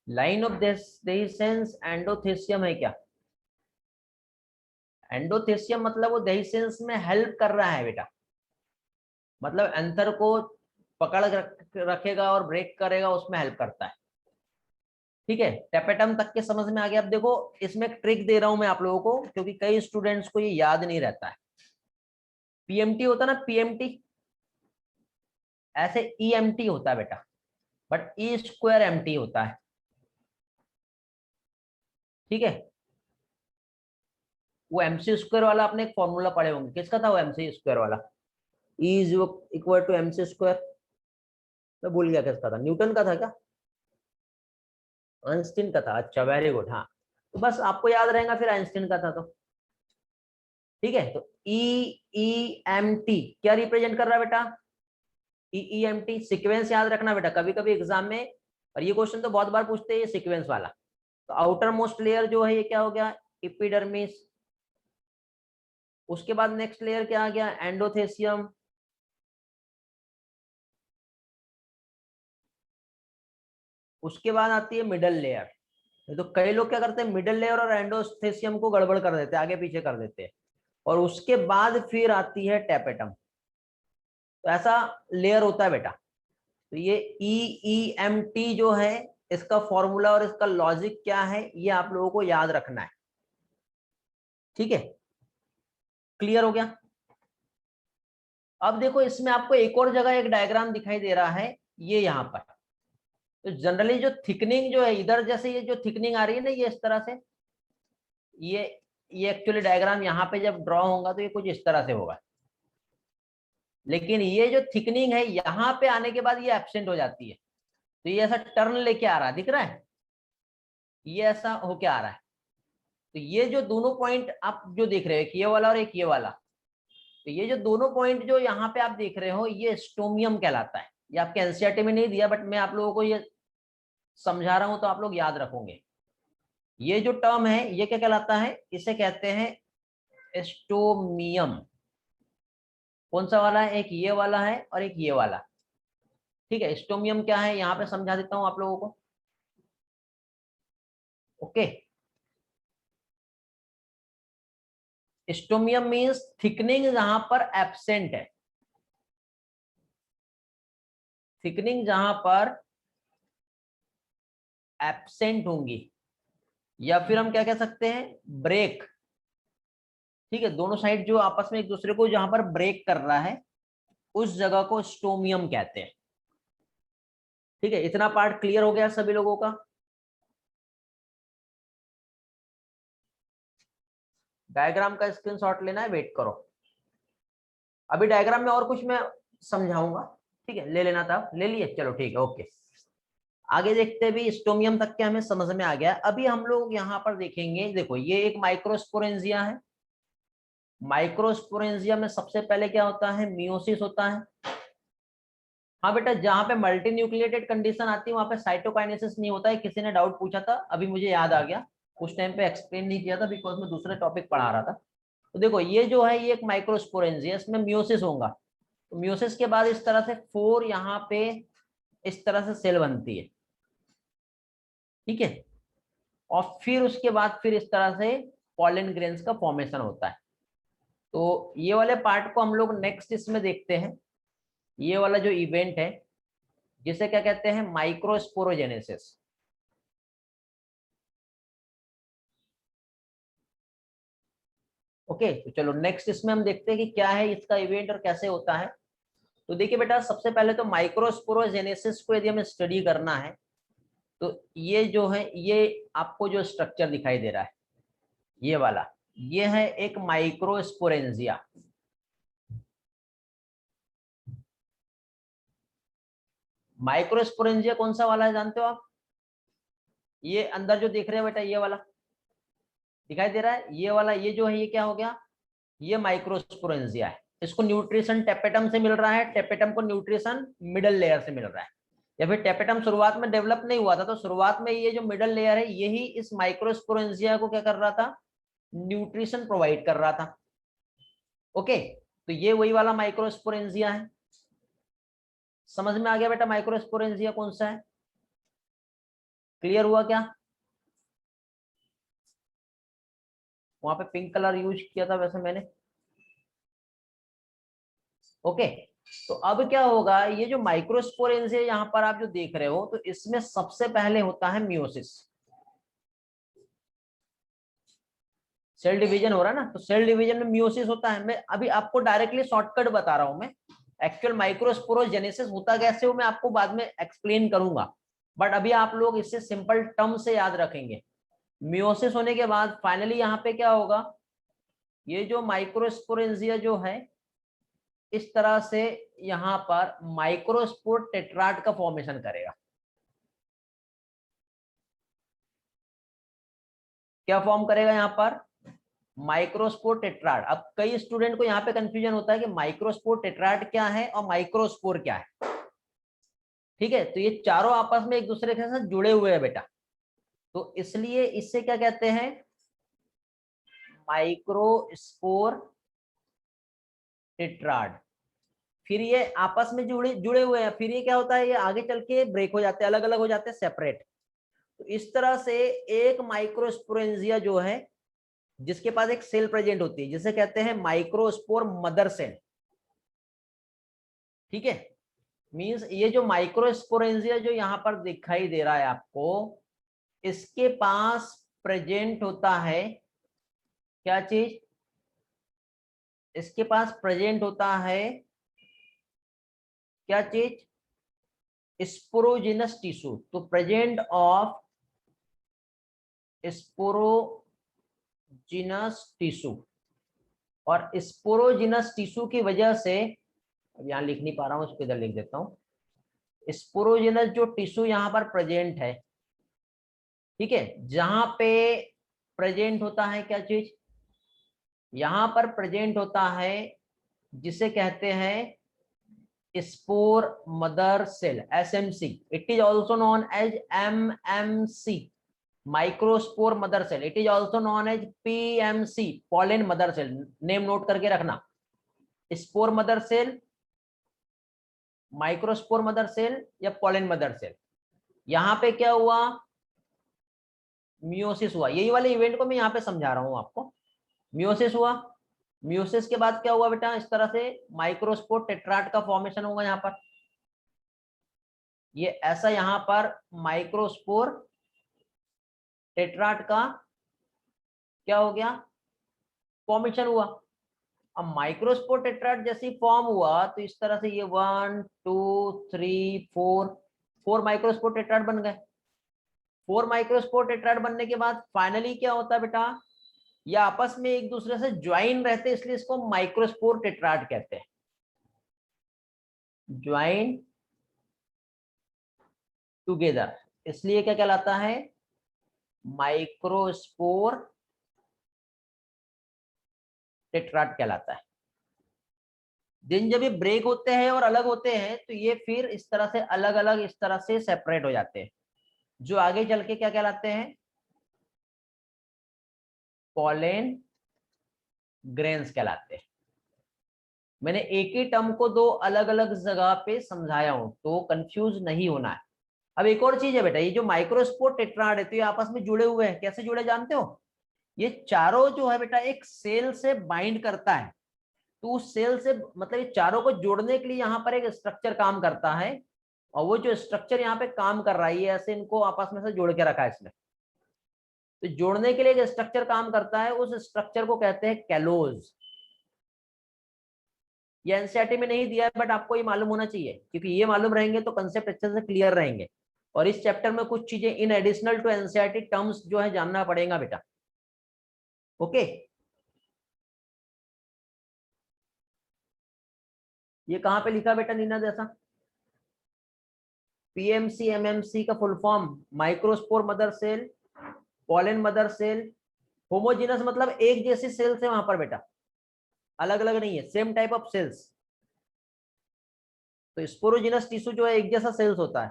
लाइन ऑफ देhiscence एंडोथेसियम है क्या? एंडोथेसियम मतलब वो देhiscence में हेल्प कर रहा है बेटा, मतलब एंथर को पकड़ रखेगा और ब्रेक करेगा, उसमें हेल्प करता है। ठीक है, टेपेटम तक के समझ में आ गया। अब देखो इसमें एक ट्रिक दे रहा हूं मैं आप लोगों को, क्योंकि कई स्टूडेंट्स को ये याद नहीं रहता है। पीएमटी होता ना, पीएमटी, ऐसे ईएमटी होता है बेटा, बट ई स्क्वायर एमटी होता है। ठीक है, वो एमसी स्क्वायर वाला आपने एक फॉर्मूला पढ़े होंगे, किसका था वो एमसी स्क्वायर वाला? E is equal to MC square. मैं भूल गया किसका था, न्यूटन का था क्या, आइंस्टीन का था? अच्छा वेरी गुड, हाँ। तो बस आपको याद रहेगा फिर आइंस्टीन का था तो। ठीक है, तो ई ई एम टी क्या रिप्रेजेंट कर रहा है बेटा? ई ई एम टी सीक्वेंस याद रखना बेटा, कभी कभी एग्जाम में, और ये क्वेश्चन तो बहुत बार पूछते हैं ये सीक्वेंस वाला। तो आउटर मोस्ट लेयर जो है ये क्या हो गया, एपिडर्मिस। उसके बाद नेक्स्ट लेयर क्या आ गया, एंडोथेसियम। उसके बाद आती है मिडल लेयर। तो कई लोग क्या करते हैं, मिडल लेयर और एंडोथेसियम को गड़बड़ कर देते हैं, आगे पीछे कर देते हैं। और उसके बाद फिर आती है टेपेटम। तो ऐसा लेयर होता है बेटा। तो ये ई ई एम टी जो है, इसका फॉर्मूला और इसका लॉजिक क्या है ये आप लोगों को याद रखना है। ठीक है, क्लियर हो गया? अब देखो इसमें आपको एक और जगह एक डायग्राम दिखाई दे रहा है, ये यहाँ पर। तो जनरली जो थिकनिंग जो है इधर, जैसे ये जो थिकनिंग आ रही है ना ये इस तरह से, ये ये एक्चुअली डायग्राम यहाँ पे जब ड्रॉ होगा तो ये कुछ इस तरह से होगा। लेकिन ये जो थिकनिंग है यहाँ पे आने के बाद ये एब्सेंट हो जाती है। तो ये ऐसा टर्न लेके आ रहा है, दिख रहा है, ये ऐसा होके आ रहा है। तो ये जो दोनों पॉइंट आप जो देख रहे हो, एक ये वाला और एक ये वाला, तो ये जो दोनों पॉइंट जो यहाँ पे आप देख रहे हो ये स्टोमियम कहलाता है। ये आपके एनसीईआरटी में नहीं दिया, बट मैं आप लोगों को ये समझा रहा हूं तो आप लोग याद रखोगे। ये जो टर्म है ये क्या कहलाता है, इसे कहते हैं स्टोमियम। कौन सा वाला है, एक ये वाला है और एक ये वाला। ठीक है, स्टोमियम क्या है यहाँ पे समझा देता हूं आप लोगों को। ओके, स्टोमियम मीन्स थिकनिंग जहां पर एब्सेंट है, थिकनिंग जहां पर एब्सेंट होंगी, या फिर हम क्या कह सकते हैं, ब्रेक। ठीक है, दोनों साइड जो आपस में एक दूसरे को जहां पर ब्रेक कर रहा है उस जगह को स्टोमियम कहते हैं। ठीक है, इतना पार्ट क्लियर हो गया सभी लोगों का? डायग्राम का स्क्रीनशॉट लेना है, वेट करो, अभी डायग्राम में और कुछ मैं समझाऊंगा। ठीक है, ले लेना था, ले लिए, चलो ठीक है, ओके। आगे देखते हैं, भी स्टोमियम तक के हमें समझ में आ गया। अभी हम लोग यहाँ पर देखेंगे, देखो ये एक माइक्रोस्पोरेंजिया है। माइक्रोस्पोरेंजिया में सबसे पहले क्या होता है, मियोसिस होता है। हाँ बेटा, जहां पे मल्टी न्यूक्लिएटेड कंडीशन आती है वहां पे साइटोकाइनेसिस नहीं होता है। किसी ने डाउट पूछा था, अभी मुझे याद आ गया, उस टाइम पे एक्सप्लेन नहीं किया था बिकॉज मैं दूसरे टॉपिक पढ़ा रहा था। तो देखो ये जो है ये एक माइक्रोस्पोरेंजिया, इसमें मियोसिस होगा। तो मियोसिस के बाद इस तरह से 4 यहाँ पे इस तरह से सेल बनती है। ठीक है, और फिर उसके बाद फिर इस तरह से पॉलन ग्रेन्स का फॉर्मेशन होता है। तो ये वाले पार्ट को हम लोग नेक्स्ट इसमें देखते हैं। ये वाला जो इवेंट है जिसे क्या कहते हैं, माइक्रोस्पोरोजेनेसिस। ओके, तो चलो नेक्स्ट इसमें हम देखते हैं कि क्या है इसका इवेंट और कैसे होता है। तो देखिए बेटा, सबसे पहले तो माइक्रोस्पोरोजेनेसिस को यदि हमें स्टडी करना है तो ये जो है, ये आपको जो स्ट्रक्चर दिखाई दे रहा है ये वाला, ये है एक माइक्रोस्पोरेंजिया। माइक्रोस्पोरेंजिया कौन सा वाला है जानते हो आप? ये अंदर जो देख रहे हैं बेटा, ये वाला दिखाई दे रहा है, ये वाला, ये जो है ये क्या हो गया, ये माइक्रोस्पोरेंजिया है। इसको न्यूट्रिशन टेपेटम से मिल रहा है, टेपेटम को न्यूट्रिशन मिडल लेयर से मिल रहा है। या फिर टेपेटम शुरुआत में डेवलप नहीं हुआ था, तो शुरुआत में ये जो मिडल लेयर है यही इस माइक्रोस्पोरेंजिया को क्या कर रहा था, न्यूट्रिशन प्रोवाइड कर रहा था। ओके, तो ये वही वाला माइक्रोस्पोरेंजिया है। समझ में आ गया बेटा माइक्रोस्पोरेंजिया कौन सा है? क्लियर हुआ क्या? वहां पे पिंक कलर यूज किया था वैसे मैंने। ओके, तो अब क्या होगा, ये जो माइक्रोस्पोरेंजिया यहाँ पर आप जो देख रहे हो, तो इसमें सबसे पहले होता है मियोसिस। सेल डिवीजन हो रहा है ना, तो सेल डिवीजन में मियोसिस होता है। मैं अभी आपको डायरेक्टली शॉर्टकट बता रहा हूं, मैं एक्चुअल माइक्रोस्पोरोजेनेसिस होता कैसे हो मैं आपको बाद में एक्सप्लेन करूंगा, बट अभी आप लोग इससे सिंपल टर्म से याद रखेंगे। मियोसिस होने के बाद फाइनली यहाँ पे क्या होगा, ये जो माइक्रोस्पोरेंजिया जो है इस तरह से यहाँ पर माइक्रोस्पोर टेट्राड का फॉर्मेशन करेगा। क्या फॉर्म करेगा यहाँ पर, माइक्रोस्पोर टेट्राड। अब कई स्टूडेंट को यहाँ पे कंफ्यूजन होता है कि माइक्रोस्पोर टेट्राड क्या है और माइक्रोस्पोर क्या है। ठीक है, तो ये चारों आपस में एक दूसरे के साथ जुड़े हुए हैं बेटा, तो इसलिए इससे क्या कहते हैं, माइक्रोस्पोर टेट्राड। फिर ये आपस में जुड़े जुड़े हुए हैं, फिर ये क्या होता है, ये आगे चल के ब्रेक हो जाते हैं, अलग अलग हो जाते हैं, सेपरेट। तो इस तरह से एक माइक्रोस्पोरेंजिया जो है जिसके पास एक सेल प्रेजेंट होती है जिसे कहते हैं माइक्रोस्पोर मदर सेल। ठीक है, मींस ये जो माइक्रोस्पोरेंजिया जो यहाँ पर दिखाई दे रहा है आपको, इसके पास प्रेजेंट होता है क्या चीज, इसके पास प्रेजेंट होता है क्या चीज, स्पोरोजिनस टिश्यू। तो प्रेजेंट ऑफ स्पोरोजिनस टिश्यू, और स्पोरोजिनस टिश्यू की वजह से, अब यहाँ लिख नहीं पा रहा हूँ, इसको इधर लिख देता हूँ। स्पोरोजिनस जो टिश्यू यहाँ पर प्रेजेंट है, ठीक है, जहां पे प्रेजेंट होता है क्या चीज, यहां पर प्रेजेंट होता है जिसे कहते हैं spore mother cell, SMC। It is also known as MMC, microspore mother cell. It is also known as PMC, pollen mother cell. Name note करके रखना, spore mother cell, microspore mother cell या pollen mother cell. यहां पे क्या हुआ, meiosis हुआ। यही वाले इवेंट को मैं यहाँ पे समझा रहा हूँ आपको। मियोसिस हुआ, मियोसिस के बाद क्या हुआ बेटा, इस तरह से माइक्रोस्पोर टेट्राड का फॉर्मेशन होगा यहाँ पर। ये ऐसा यहाँ पर माइक्रोस्पोर टेट्राड का क्या हो गया, फॉर्मेशन हुआ। अब माइक्रोस्पोर टेट्राड जैसी फॉर्म हुआ तो इस तरह से ये 1 2 3 4 माइक्रोस्पोर टेट्राड बन गए। 4 माइक्रोस्पोर टेट्राड बनने के बाद फाइनली क्या होता है बेटा, ये आपस में एक दूसरे से ज्वाइन रहते हैं, इसलिए इसको माइक्रोस्पोर टेट्राड कहते हैं। ज्वाइन टुगेदर, इसलिए क्या कहलाता है, माइक्रोस्पोर टेट्राड कहलाता है। दिन जब ये ब्रेक होते हैं और अलग होते हैं तो ये फिर इस तरह से अलग अलग इस तरह से सेपरेट हो जाते हैं, जो आगे चल के क्या कहलाते हैं, पॉलन ग्रेन्स कहलाते हैं। मैंने एक ही टर्म को दो अलग अलग जगह पे समझाया हूं, तो कंफ्यूज नहीं होना है। अब एक और चीज है बेटा, ये जो माइक्रोस्पोर टेट्राड है तो ये आपस में जुड़े हुए हैं। कैसे जुड़े जानते हो, ये चारों जो है बेटा एक सेल से बाइंड करता है। तो उस सेल से मतलब ये चारों को जोड़ने के लिए यहाँ पर एक स्ट्रक्चर काम करता है, और वो जो स्ट्रक्चर यहाँ पे काम कर रहा है ये ऐसे इनको आपस में से जोड़ के रखा है इसने। तो जोड़ने के लिए एक स्ट्रक्चर काम करता है, उस स्ट्रक्चर को कहते हैं कैलोज। ये एनसीईआरटी में नहीं दिया है, बट आपको ये मालूम होना चाहिए, क्योंकि ये मालूम रहेंगे तो कंसेप्ट अच्छे से क्लियर रहेंगे। और इस चैप्टर में कुछ चीजें in additional to NCERT terms जो है जानना पड़ेगा बेटा। ओके, ये कहां पे लिखा बेटा नीना जैसा? पीएमसी एमएमसी का full form microspore mother cell, pollen mother cell. Homogeneous मतलब एक जैसी सेल्स है वहां पर बेटा, अलग अलग नहीं है, सेम टाइप ऑफ सेल्स। तो स्पोरोजिनस टिश्यू जो है एक जैसा सेल्स होता है।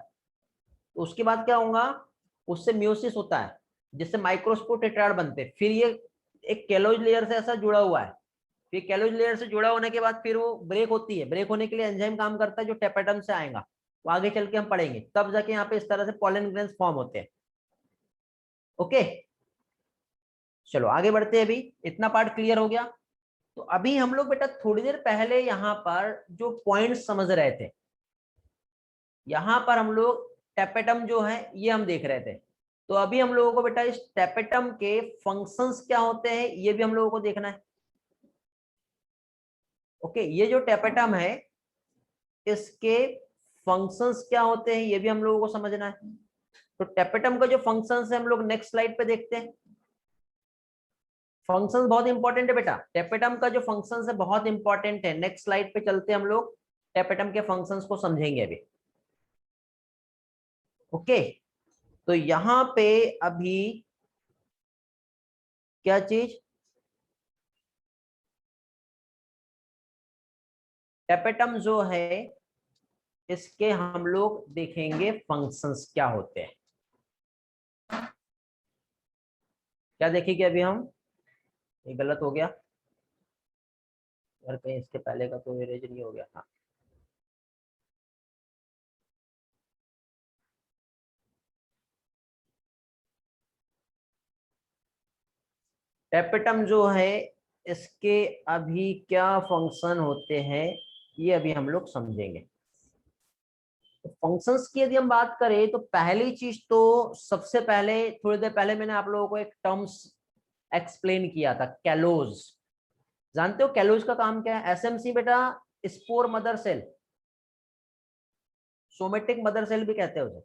तो उसके बाद क्या होगा, उससे म्यूसिस होता है, जिससे माइक्रोस्पोर टेट्राड बनते हैं। फिर ये एक कैलोज लेयर से ऐसा जुड़ा हुआ है, फिर कैलोज लेयर से जुड़ा होने के बाद फिर वो ब्रेक होती है। ब्रेक होने के लिए एंजाइम काम करता है जो टेपेटम से आएगा, वो आगे चल के हम पढ़ेंगे, तब जाके यहाँ पे इस तरह से पॉलन ग्रेन्स फॉर्म होते हैं। ओके, चलो आगे बढ़ते हैं। अभी इतना पार्ट क्लियर हो गया। तो अभी हम लोग बेटा थोड़ी देर पहले यहाँ पर जो पॉइंट समझ रहे थे, यहाँ पर हम लोग टेपेटम जो है ये हम देख रहे थे। तो अभी हम लोगों को बेटा इस टेपेटम के फंक्शंस क्या होते हैं ये भी हम लोगों को देखना है। ओके, ये जो टेपेटम है इसके फंक्शंस क्या होते हैं ये भी हम लोगों को समझना है। तो टेपेटम का जो फंक्शंस है हम लोग नेक्स्ट स्लाइड पे देखते हैं। फंक्शंस बहुत इंपॉर्टेंट है बेटा, टेपेटम का जो फंक्शंस है बहुत इंपॉर्टेंट है। नेक्स्ट स्लाइड पे चलते हम लोग टेपेटम के फंक्शंस को समझेंगे अभी। ओके, तो यहां पे अभी क्या चीज, टेपेटम जो है इसके हम लोग देखेंगे फंक्शंस क्या होते हैं। क्या देखेंगे अभी हम, ये गलत हो गया यार, कहीं इसके पहले का तो इरेज नहीं हो गया। हाँ, टेपेटम जो है इसके अभी क्या फंक्शन होते हैं ये अभी हम लोग समझेंगे। तो फंक्शंस की यदि हम बात करें तो पहली चीज तो सबसे पहले, थोड़ी देर पहले मैंने आप लोगों को एक टर्म्स एक्सप्लेन किया था, कैलोज। जानते हो कैलोज का काम क्या है? एसएमसी बेटा spore mother cell, somatic mother cell भी कहते हैं उसे।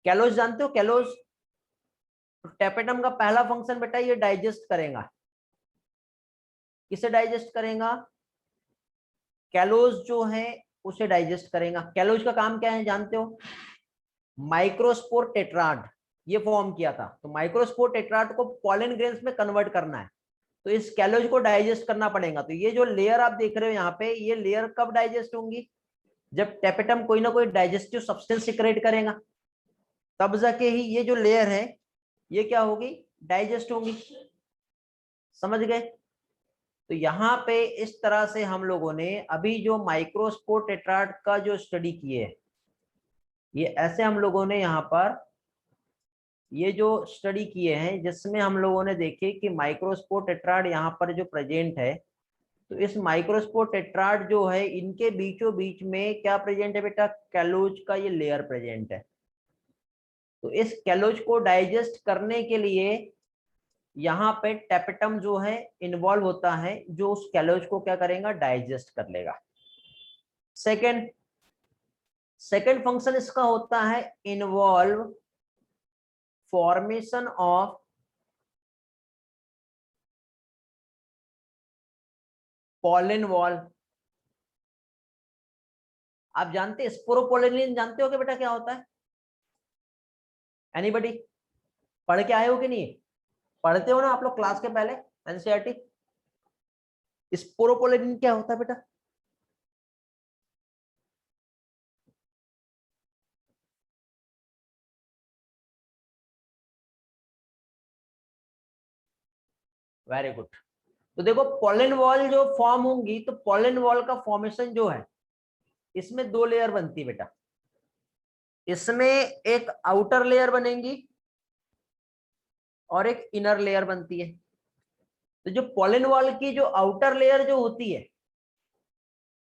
कैलोज जानते हो? कैलोज, टेपेटम का पहला फंक्शन बेटा ये डाइजेस्ट करेगा। किसे डाइजेस्ट करेगा? कैलोज जो है उसे डाइजेस्ट करेगा। कैलोज का काम क्या है जानते हो? माइक्रोस्पोर टेट्राड ये फॉर्म किया था, तो माइक्रोस्पोर टेट्राड को पॉलन ग्रेन्स में कन्वर्ट करना है, तो इस कैलोज को डाइजेस्ट करना पड़ेगा। तो ये जो लेयर आप देख रहे हो यहाँ पे, ये लेयर कब डाइजेस्ट होंगी? जब टेपेटम कोई ना कोई डाइजेस्टिव सब्सटेंस सिक्रेट करेगा, तब जाके ही ये जो लेयर है ये क्या होगी, डाइजेस्ट होगी। समझ गए? तो यहाँ पे इस तरह से हम लोगों ने अभी जो माइक्रोस्पोर टेट्राड का जो स्टडी किए है, ये ऐसे हम लोगों ने यहाँ पर ये जो स्टडी किए हैं, जिसमें हम लोगों ने देखे कि माइक्रोस्पोर टेट्राड यहाँ पर जो प्रेजेंट है, तो इस माइक्रोस्पोर टेट्राड जो है इनके बीचों बीच में क्या प्रेजेंट है बेटा, कैलोज का ये लेयर प्रेजेंट है। तो इस कैलोज को डाइजेस्ट करने के लिए यहाँ पे टेपेटम जो है इन्वॉल्व होता है, जो उस कैलोज को क्या करेगा, डाइजेस्ट कर लेगा। सेकेंड सेकेंड फंक्शन इसका होता है involve formation of pollen wall. आप जानते हैं स्पोरोपोलिन जानते हो कि बेटा क्या होता है? एनीबडी पढ़ के आए हो कि नहीं? पढ़ते हो ना आप लोग क्लास के पहले एनसीईआरटी। स्पोरोपोलिन क्या होता है बेटा? Very good. तो देखो पॉलन वॉल जो फॉर्म होंगी, तो पॉलन वॉल का फॉर्मेशन जो है इसमें दो लेयर बनती है बेटा। इसमें एक आउटर लेयर बनेगी और एक इनर लेयर बनती है। तो जो पॉलन वॉल की जो आउटर लेयर जो होती है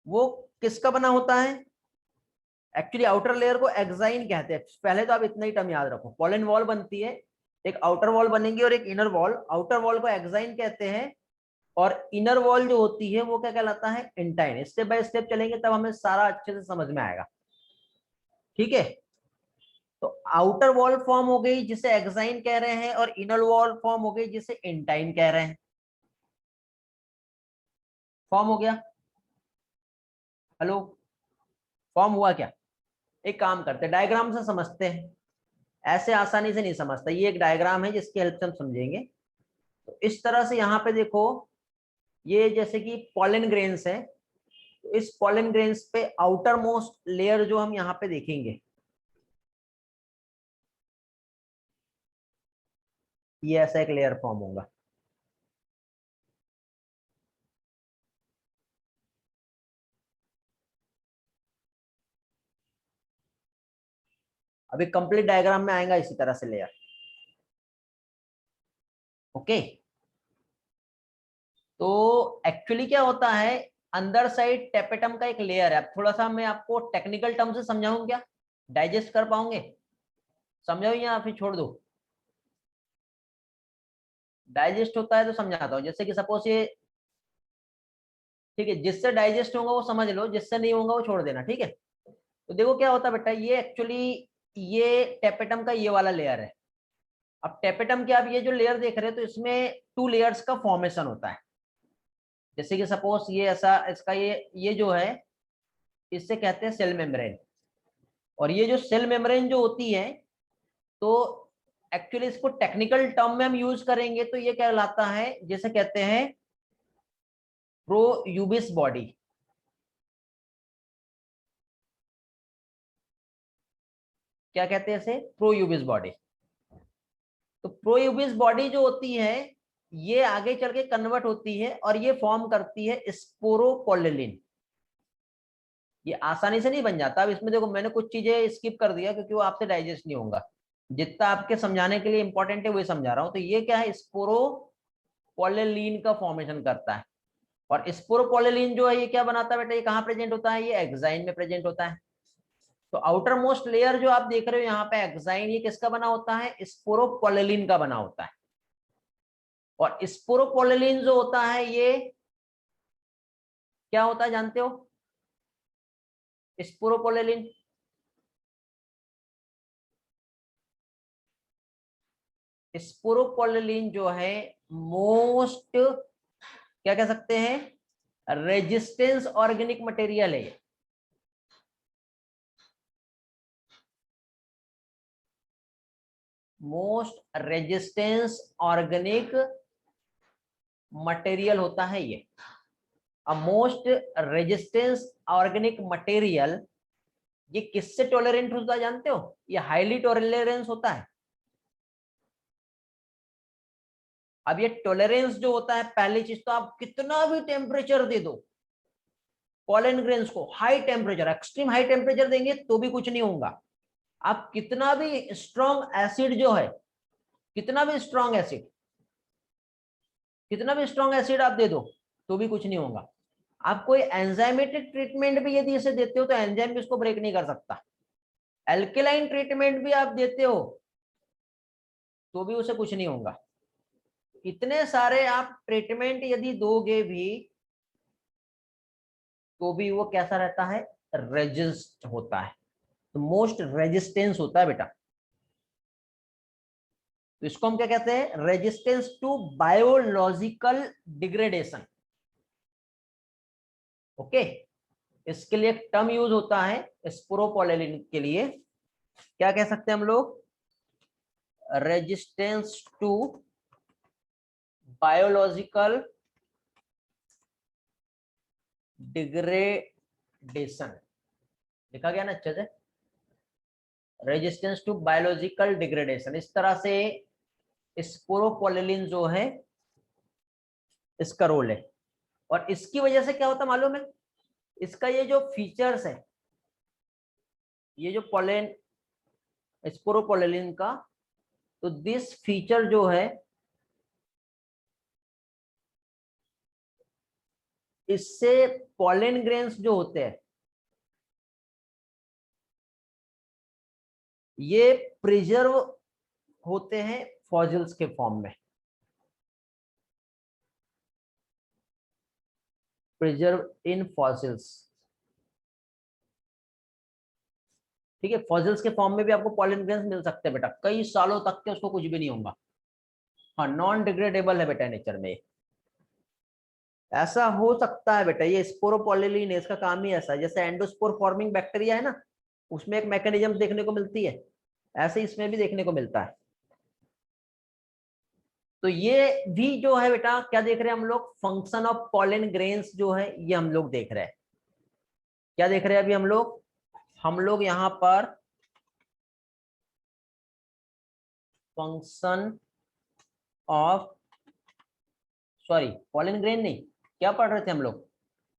वो किसका बना होता है? एक्चुअली आउटर लेयर को एक्साइन कहते हैं। पहले तो आप इतना ही टर्म याद रखो, पॉलन वॉल बनती है, एक आउटर वॉल बनेगी और एक इनर वॉल। आउटर वॉल को एक्साइन कहते हैं और इनर वॉल जो होती है वो क्या कहलाता है, इंटाइन। स्टेप बाय स्टेप चलेंगे तब हमें सारा अच्छे से समझ में आएगा, ठीक है। तो आउटर वॉल फॉर्म हो गई जिसे एक्साइन कह रहे हैं, और इनर वॉल फॉर्म हो गई जिसे इंटाइन कह रहे हैं। फॉर्म हो गया, हेलो, फॉर्म हुआ क्या? एक काम करते हैं, डायग्राम से समझते हैं, ऐसे आसानी से नहीं समझते। ये एक डायग्राम है जिसकी हेल्प से हम समझेंगे। तो इस तरह से यहाँ पे देखो, ये जैसे कि पॉलन ग्रेन्स है, तो इस पॉलन ग्रेन्स पे आउटर मोस्ट लेयर जो हम यहाँ पे देखेंगे, ये ऐसा एक लेयर फॉर्म होगा। अभी कंप्लीट डायग्राम में आएगा इसी तरह से लेयर, ओके। तो एक्चुअली क्या होता है, अंदर साइड टेपेटम का एक लेयर है। अब थोड़ा सा मैं आपको टेक्निकल टर्म से समझाऊं क्या, डाइजेस्ट कर पाओगे? समझाओ या फिर छोड़ दो? डाइजेस्ट होता है तो समझाता हूँ। जैसे कि सपोज ये, ठीक है, जिससे डाइजेस्ट होगा वो समझ लो, जिससे नहीं होगा वो छोड़ देना, ठीक है। तो देखो क्या होता है बेटा, ये एक्चुअली ये टेपेटम का ये वाला लेयर है। अब टेपेटम के आप ये जो लेयर देख रहे हो, तो इसमें 2 लेयर्स का फॉर्मेशन होता है। जैसे कि सपोज ये ऐसा, इसका ये जो है, इससे कहते हैं सेल मेम्ब्रेन। और ये जो सेल मेम्ब्रेन जो होती है, तो एक्चुअली इसको टेक्निकल टर्म में हम यूज करेंगे तो ये कहलाता है, जैसे कहते हैं प्रोयूबिस बॉडी। क्या कहते हैं इसे? प्रोयूबिस बॉडी। तो प्रोयूबिस बॉडी जो होती है, ये आगे चल के कन्वर्ट होती है और ये फॉर्म करती है स्पोरोपोलिन। ये आसानी से नहीं बन जाता। अब इसमें देखो, मैंने कुछ चीजें स्किप कर दिया क्योंकि वो आपसे डाइजेस्ट नहीं होगा। जितना आपके समझाने के लिए इंपॉर्टेंट है वही समझा रहा हूं। तो ये क्या है, स्पोरोपोलिन का फॉर्मेशन करता है। और स्पोरोपोलिन जो है ये क्या बनाता है बेटा, ये कहाँ प्रेजेंट होता है, ये एक्साइन में प्रेजेंट होता है। तो आउटर मोस्ट लेयर जो आप देख रहे हो यहाँ पे एक्साइन, ये किसका बना होता है, स्पोरोपोलिन का बना होता है। और स्पोरोपोलिन जो होता है ये क्या होता है जानते हो? स्पोरोपोलिन, स्पोरोपोलिन जो है मोस्ट, क्या कह सकते हैं, रेजिस्टेंस ऑर्गेनिक मटेरियल है। मोस्ट रेजिस्टेंस ऑर्गेनिक मटेरियल होता है ये। अब मोस्ट रेजिस्टेंस ऑर्गेनिक मटेरियल ये किससे टॉलरेंट होता है जानते हो? ये हाईली टॉलरेंस होता है। अब ये टॉलरेंस जो होता है, पहली चीज तो आप कितना भी टेम्परेचर दे दो पॉलन ग्रेन्स को, high temperature, extreme high temperature देंगे तो भी कुछ नहीं होगा। आप कितना भी स्ट्रॉन्ग एसिड जो है, कितना भी स्ट्रॉन्ग एसिड, कितना भी स्ट्रॉन्ग एसिड आप दे दो तो भी कुछ नहीं होगा। आप कोई एंजाइमेटिक ट्रीटमेंट भी यदि इसे देते हो तो एंजाइम भी इसको ब्रेक नहीं कर सकता। एल्केलाइन ट्रीटमेंट भी आप देते हो तो भी उसे कुछ नहीं होगा। इतने सारे आप ट्रीटमेंट यदि दोगे भी तो भी वो कैसा रहता है, रेजिस्ट होता है। तो मोस्ट रेजिस्टेंस होता है बेटा। तो इसको हम क्या कहते हैं, resistance to biological degradation, okay. इसके लिए एक टर्म यूज होता है स्पोरोपोलिन के लिए, क्या कह सकते हैं हम लोग, रेजिस्टेंस टू बायोलॉजिकल डिग्रेडेशन। लिखा गया ना अच्छे से, रेजिस्टेंस टू बायोलॉजिकल डिग्रेडेशन। इस तरह से स्पोरोपोलिन जो है इसका रोल है। और इसकी वजह से क्या होता मालूम है, इसका ये जो फीचर्स है, ये जो पोलेन स्पोरोपोलिन का, तो दिस फीचर जो है, इससे पॉलन ग्रेन्स जो होते हैं ये प्रिजर्व होते हैं फॉसिल्स के फॉर्म में, प्रिजर्व इन फॉसिल्स। ठीक है, फॉसिल्स के फॉर्म में भी आपको पॉलन ग्रेन्स मिल सकते हैं बेटा, कई सालों तक के उसको कुछ भी नहीं होगा। हाँ, नॉन डिग्रेडेबल है बेटा नेचर में। ऐसा हो सकता है बेटा, ये स्पोरोपोलिलीन है, इसका काम ही ऐसा है, जैसे एंडोस्पोर फॉर्मिंग बैक्टीरिया है ना, उसमें एक मैकेनिज्म देखने को मिलती है, ऐसे इसमें भी देखने को मिलता है। तो ये भी जो है बेटा, क्या देख रहे हैं हम लोग, फंक्शन ऑफ पॉलन ग्रेन्स जो है ये हम लोग देख रहे हैं। क्या देख रहे हैं अभी हम लोग यहां पर function of, sorry pollen grain नहीं, क्या पढ़ रहे थे हम लोग,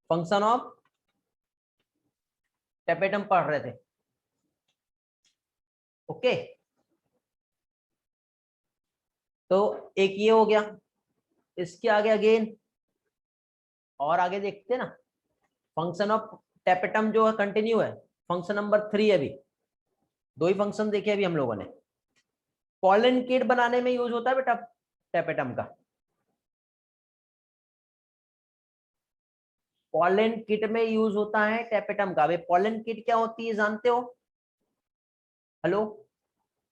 फंक्शन ऑफ टेपेटम पढ़ रहे थे। ओके, तो एक ये हो गया, इसके आगे अगेन और आगे देखते हैं ना, फंक्शन ऑफ टेपेटम जो है कंटिन्यू है, फंक्शन नंबर 3 अभी, दो ही फंक्शन देखे अभी हम लोगों ने। पॉलन किट बनाने में यूज होता है बेटा टेपेटम का, पॉलन किट में यूज होता है टेपेटम का। पॉलन किट क्या होती है जानते हो? हेलो,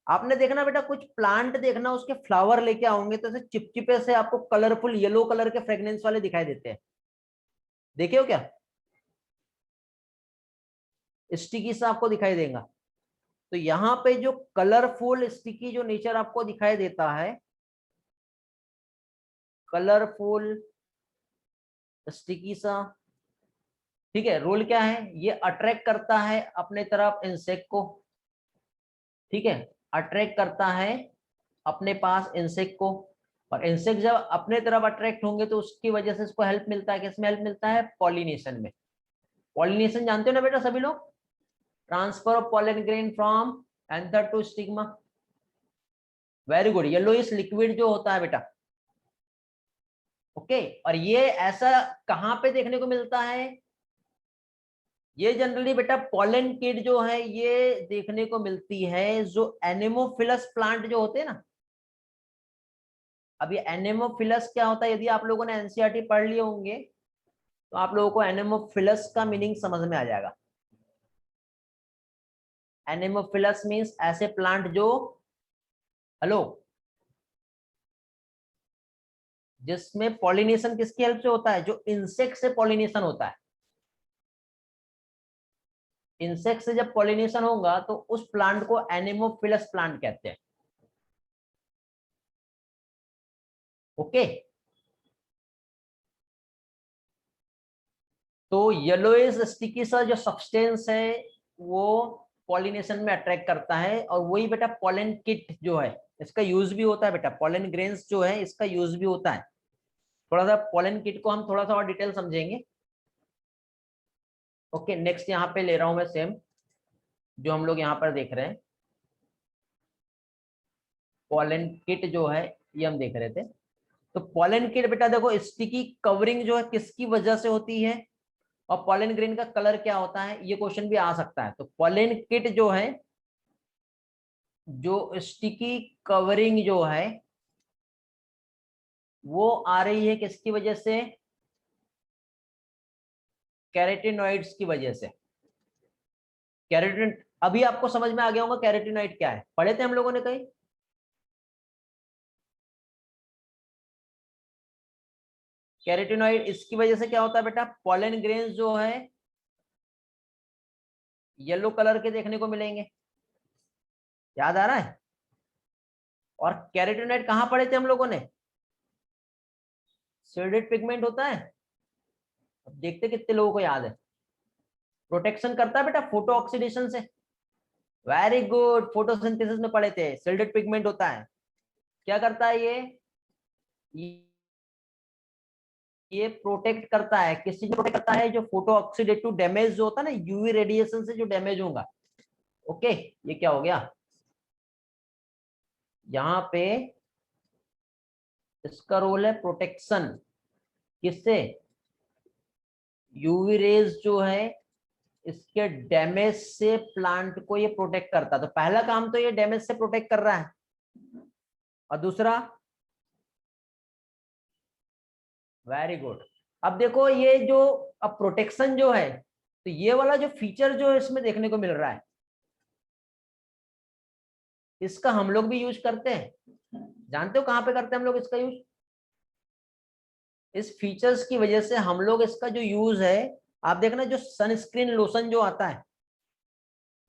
आपने देखना बेटा, कुछ प्लांट देखना, उसके फ्लावर लेके आओगे तो ऐसे चिपचिपे से आपको कलरफुल येलो कलर के फ्रेग्रेंस वाले दिखाई देते हैं, देखे हो क्या? स्टिकी सा आपको दिखाई देगा। तो यहाँ पे जो कलरफुल स्टिकी जो नेचर आपको दिखाई देता है, कलरफुल स्टिकी सा, ठीक है, रोल क्या है, ये अट्रैक्ट करता है अपने तरफ इंसेक्ट को, ठीक है, अट्रैक्ट करता है अपने पास इंसेक्ट को, और इंसेक्ट जब अपने तरफ अट्रैक्ट होंगे तो उसकी वजह से इसको हेल्प मिलता है, किसमें हेल्प मिलता है, पॉलिनेशन में। पॉलिनेशन जानते हो ना बेटा सभी लोग, transfer of pollen grain from anther to stigma. Very good, yellowish liquid जो होता है बेटा। ओके, और ये ऐसा कहां पे देखने को मिलता है, ये जनरली बेटा पॉलन किट जो है ये देखने को मिलती है जो एनेमोफिलस प्लांट जो होते हैं ना। अब ये एनेमोफिलस क्या होता है, यदि आप लोगों ने एनसीईआरटी पढ़ लिए होंगे तो आप लोगों को एनेमोफिलस का मीनिंग समझ में आ जाएगा। एनेमोफिलस मींस ऐसे प्लांट जो, हेलो, जिसमें पॉलिनेशन किसकी हेल्प से होता है, जो इंसेक्ट से पॉलिनेशन होता है। इंसेक्ट से जब पॉलिनेशन होगा तो उस प्लांट को एनेमोफिलस प्लांट कहते हैं। ओके, तो येलोइश स्टिकी सा जो सब्सटेंस है वो पॉलिनेशन में अट्रैक्ट करता है, और वही बेटा पॉलन किट जो है इसका यूज भी होता है बेटा, पॉलन ग्रेन्स जो है इसका यूज भी होता है। थोड़ा सा पॉलन किट को हम थोड़ा सा और डिटेल समझेंगे। ओके, नेक्स्ट यहाँ पे ले रहा हूं मैं सेम जो हम लोग यहाँ पर देख रहे हैं, पॉलन किट जो है ये हम देख रहे थे। तो पॉलन किट बेटा देखो, स्टिकी कवरिंग जो है किसकी वजह से होती है, और पॉलन ग्रेन का कलर क्या होता है, ये क्वेश्चन भी आ सकता है। तो पॉलन किट जो है, जो स्टिकी कवरिंग जो है वो आ रही है किसकी वजह से, कैरेटिनॉइड्स की वजह से। कैरेटिन, अभी आपको समझ में आ गया होगा कैरेटिनॉइड क्या है, पढ़े थे हम लोगों ने कहीं। कैरेटिनॉइड इसकी वजह से क्या होता है बेटा, पॉलन ग्रेन्स जो है येलो कलर के देखने को मिलेंगे, याद आ रहा है? और कैरेटिनॉइड कहां पढ़े थे हम लोगों ने, शेडेड पिगमेंट होता है। अब देखते कितने लोगों को याद है। प्रोटेक्शन करता है बेटा फोटो ऑक्सीडेशन से, वेरी गुड, फोटोसिंथेसिस में पढ़े थे, शेडेड पिगमेंट होता है। क्या करता है ये प्रोटेक्ट करता है, किस चीज प्रोटेक्ट करता है, जो फोटो ऑक्सीडेटिव डैमेज जो होता है ना, यूवी रेडिएशन से जो डैमेज होगा। ओके, ये क्या हो गया, यहाँ पे इसका रोल है प्रोटेक्शन, किससे, यूवी रेज जो है इसके डैमेज से प्लांट को ये प्रोटेक्ट करता है। तो पहला काम तो ये डैमेज से प्रोटेक्ट कर रहा है, और दूसरा, वेरी गुड। अब देखो ये जो, अब प्रोटेक्शन जो है, तो ये वाला जो फीचर जो इसमें देखने को मिल रहा है, इसका हम लोग भी यूज करते हैं। जानते हो कहां पे करते हैं हम लोग इसका यूज? इस फीचर्स की वजह से हम लोग इसका जो यूज है, आप देखना जो सनस्क्रीन लोशन जो आता है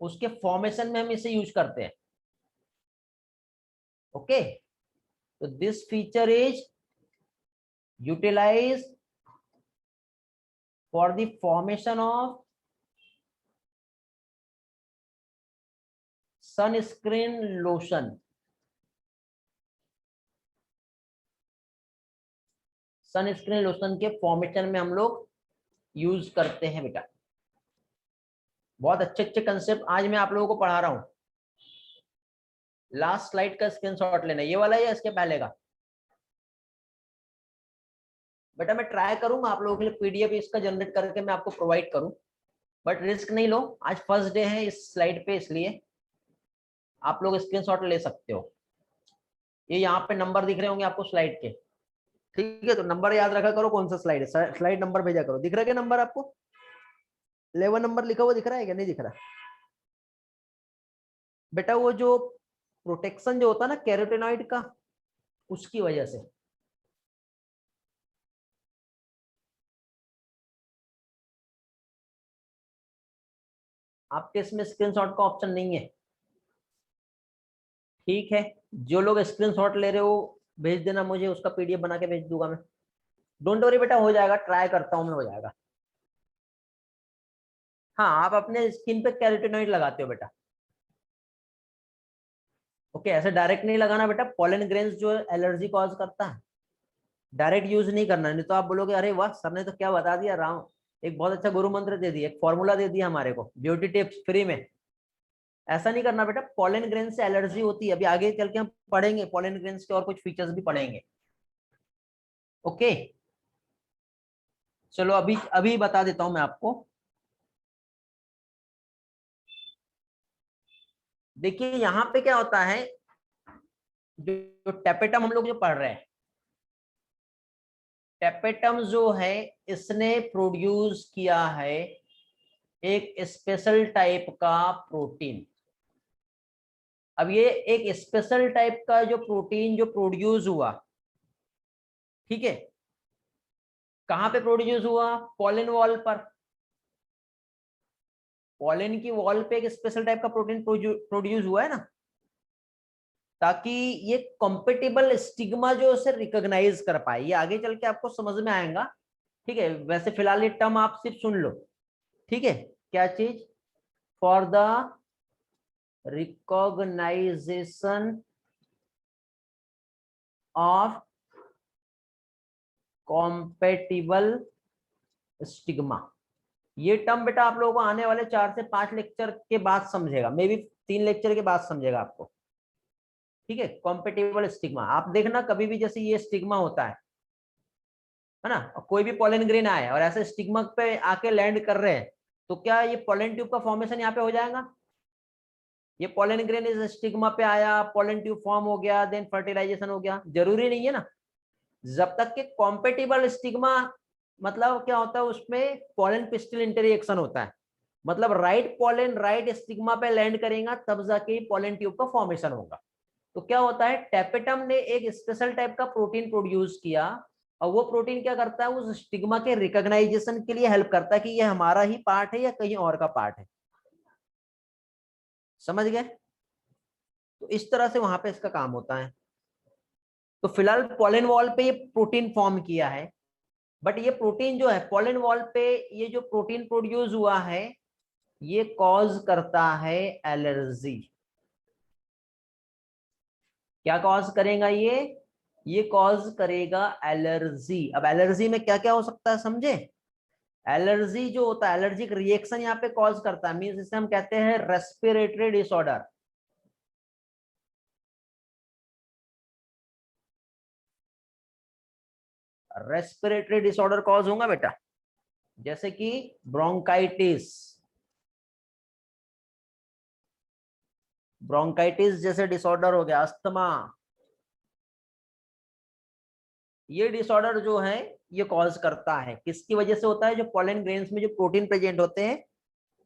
उसके फॉर्मेशन में हम इसे यूज करते हैं। ओके, तो this feature is utilize for the formation of sunscreen lotion. Sunscreen lotion के फॉर्मेशन में हम लोग यूज करते हैं बेटा। बहुत अच्छे अच्छे कंसेप्ट आज मैं आप लोगों को पढ़ा रहा हूं। लास्ट स्लाइड का स्क्रीनशॉट लेना, ये वाला या इसके पहले का? बेटा मैं ट्राई करूंगा आप लोगों के लिए पीडीएफ इसका जनरेट करके मैं आपको प्रोवाइड करूं, बट रिस्क नहीं लो, आज फर्स्ट डे है इस स्लाइड पे, इसलिए आप लोग स्क्रीनशॉट ले सकते हो। ये यहाँ पे नंबर दिख रहे होंगे आपको स्लाइड के, ठीक है? तो नंबर याद रखा करो, कौन सा स्लाइड है, स्लाइड नंबर भेजा करो। दिख रहा है क्या नंबर आपको? 11 नंबर लिखा हुआ दिख रहा है क्या? नहीं दिख रहा? बेटा वो जो प्रोटेक्शन जो होता है ना कैरोटेनॉइड का, उसकी वजह से। आपके इसमें स्क्रीनशॉट का ऑप्शन नहीं है, ठीक है? जो लोग स्क्रीनशॉट ले रहे हो भेज देना मुझे, उसका पीडीएफ बना के भेज दूंगा मैं। डोंट वरी बेटा, हो जाएगा, ट्राई करता हूं मैं, हो जाएगा। हाँ, आप अपने स्किन पे कैरोटेनॉइड लगाते हो बेटा। ओके, ऐसे डायरेक्ट नहीं लगाना बेटा, पॉलन ग्रेन्स जो एलर्जी कॉज करता है, डायरेक्ट यूज नहीं करना, नहीं तो आप बोलोगे अरे वाह सर ने तो क्या बता दिया, राम एक बहुत अच्छा गुरु मंत्र दे दिया, एक फॉर्मूला दे दिया हमारे को, ब्यूटी टिप्स फ्री में। ऐसा नहीं करना बेटा, पॉलन ग्रेन से एलर्जी होती है, अभी आगे चल के हम पढ़ेंगे पॉलन ग्रेन्स के और कुछ फीचर्स भी पढ़ेंगे। ओके, चलो अभी अभी बता देता हूं मैं आपको। देखिए यहाँ पे क्या होता है, जो टेपेटम हम लोग जो पढ़ रहे हैं, टेपेटम जो है इसने प्रोड्यूस किया है एक स्पेशल टाइप का प्रोटीन। अब ये एक स्पेशल टाइप का जो प्रोटीन जो प्रोड्यूस हुआ, ठीक है, कहां पे प्रोड्यूस हुआ? पॉलन वॉल पर। पॉलन की वॉल पे एक स्पेशल टाइप का प्रोटीन प्रोड्यूस हुआ है ना, ताकि ये कॉम्पेटिबल स्टिग्मा जो उसे रिकॉग्नाइज कर पाए। ये आगे चल के आपको समझ में आएगा, ठीक है? वैसे फिलहाल ये टर्म आप सिर्फ सुन लो, ठीक है? क्या चीज? For the recognisation of compatible stigma. ये टर्म बेटा आप लोगों को आने वाले 4 से 5 लेक्चर के बाद समझेगा, मे बी 3 लेक्चर के बाद समझेगा आपको, ठीक है? कॉम्पेटिबल स्टिग्मा आप देखना, कभी भी जैसे ये स्टिग्मा होता है ना, और कोई भी पॉलन ग्रेन आए और ऐसे स्टिग्मा पे आके लैंड कर रहे हैं, तो क्या ये पॉलन ट्यूब का फॉर्मेशन यहाँ पे हो जाएगा? ये पॉलन ग्रेन इस स्टिग्मा पे आया, पॉलन ट्यूब फॉर्म हो गया, देन फर्टिलाइजेशन हो गया? जरूरी नहीं है ना। जब तक के कॉम्पेटिबल स्टिग्मा, मतलब क्या होता है उसमें पॉलन पिस्टल इंटरेक्शन होता है, मतलब राइट पॉलन राइट स्टिग्मा पे लैंड करेगा तब जाके पॉलन ट्यूब का फॉर्मेशन होगा। तो क्या होता है, टेपेटम ने एक स्पेशल टाइप का प्रोटीन प्रोड्यूस किया, और वो प्रोटीन क्या करता है, उस स्टिग्मा के रिकॉग्नाइजेशन के लिए हेल्प करता है कि ये हमारा ही पार्ट है या कहीं और का पार्ट है। समझ गए? तो इस तरह से वहां पे इसका काम होता है। तो फिलहाल पॉलन वॉल पे ये प्रोटीन फॉर्म किया है, बट ये प्रोटीन जो है पॉलन वॉल पे, ये जो प्रोटीन प्रोड्यूस हुआ है, ये कॉज करता है एलर्जी। क्या कॉज करेगा ये कॉज करेगा एलर्जी। अब एलर्जी में क्या क्या हो सकता है समझे? एलर्जी जो होता है, एलर्जिक रिएक्शन यहाँ पे कॉज करता है, मींस इसे हम कहते हैं respiratory disorder. Respiratory disorder cause होगा बेटा, जैसे कि ब्रोंकाइटिस, ब्रोंकाइटिस जैसे डिसऑर्डर हो गया, अस्थमा, ये डिसऑर्डर जो है ये कॉज करता है, किसकी वजह से होता है? जो पॉलन ग्रेन्स में जो प्रोटीन प्रेजेंट होते हैं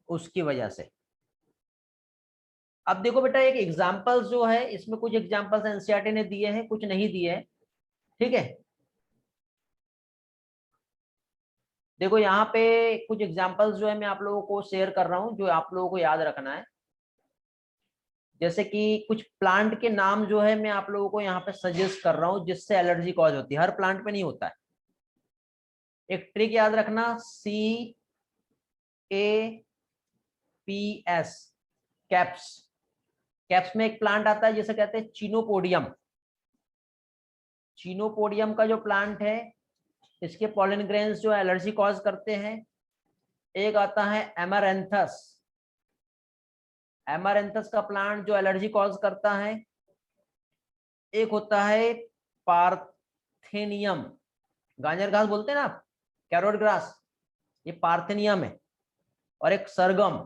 उसकी वजह से। अब देखो बेटा, एक एग्जांपल्स जो है इसमें कुछ एग्जांपल्स एनसीईआरटी ने दिए हैं, कुछ नहीं दिए हैं, ठीक है। देखो यहाँ पे कुछ एग्जांपल्स जो है मैं आप लोगों को शेयर कर रहा हूँ, जो आप लोगों को याद रखना है। जैसे कि कुछ प्लांट के नाम जो है मैं आप लोगों को यहाँ पे सजेस्ट कर रहा हूँ जिससे एलर्जी कॉज होती है, हर प्लांट पे नहीं होता है। एक ट्रिक याद रखना, CAPS, कैप्स। कैप्स में एक प्लांट आता है जिसे कहते हैं चिनोपोडियम। चिनोपोडियम का जो प्लांट है इसके पॉलन ग्रेन्स जो एलर्जी कॉज करते हैं। एक आता है एमारेंथस, एमारेंथस का प्लांट जो एलर्जी कॉज करता है। एक होता है पार्थेनियम, गाजर घास बोलते हैं ना आप, कैरोट ग्रास, ये पार्थेनियम है। और एक सरगम।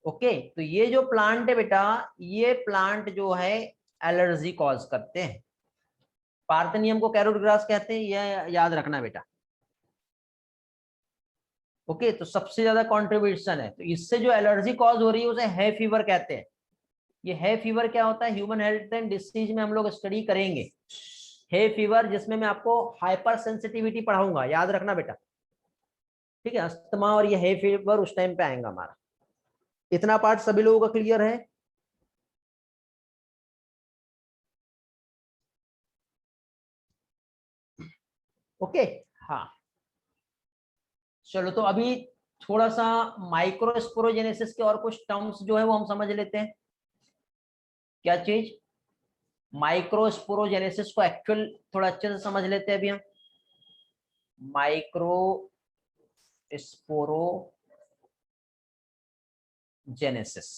ओके, तो ये जो प्लांट है बेटा, ये प्लांट जो है एलर्जी कॉज करते हैं। पार्थेनियम को कैरोट ग्रास कहते हैं, ये याद रखना बेटा। ओके, तो सबसे ज्यादा कंट्रीब्यूशन है, तो इससे जो एलर्जी कॉज हो रही है उसे है फीवर कहते हैं। ये है फीवर क्या होता है? ह्यूमन हेल्थ एंड डिसीज में हम लोग स्टडी करेंगे है फीवर, जिसमें मैं आपको हाइपर सेंसिटिविटी पढ़ाऊंगा, याद रखना बेटा, ठीक है। अस्थमा और ये है फीवर उस टाइम पे आएगा हमारा। इतना पार्ट सभी लोगों का क्लियर है? ओके, हाँ। चलो तो अभी थोड़ा सा माइक्रोस्पोरोजेनेसिस के और कुछ टर्म्स जो है वो हम समझ लेते हैं। क्या चीज? माइक्रोस्पोरोजेनेसिस को एक्चुअल थोड़ा अच्छे से समझ लेते हैं अभी हम। माइक्रोस्पोरोजेनेसिस,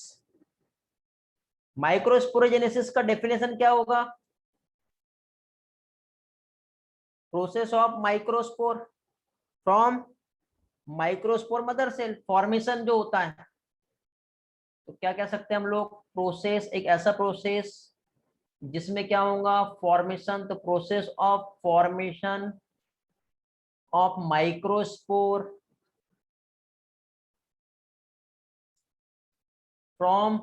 माइक्रोस्पोरोजेनेसिस का डेफिनेशन क्या होगा? Process of microspore from microspore mother cell, formation जो होता है। तो क्या कह सकते हैं हम लोग? प्रोसेस, एक ऐसा प्रोसेस जिसमें क्या होगा? फॉर्मेशन। तो process of formation of microspore from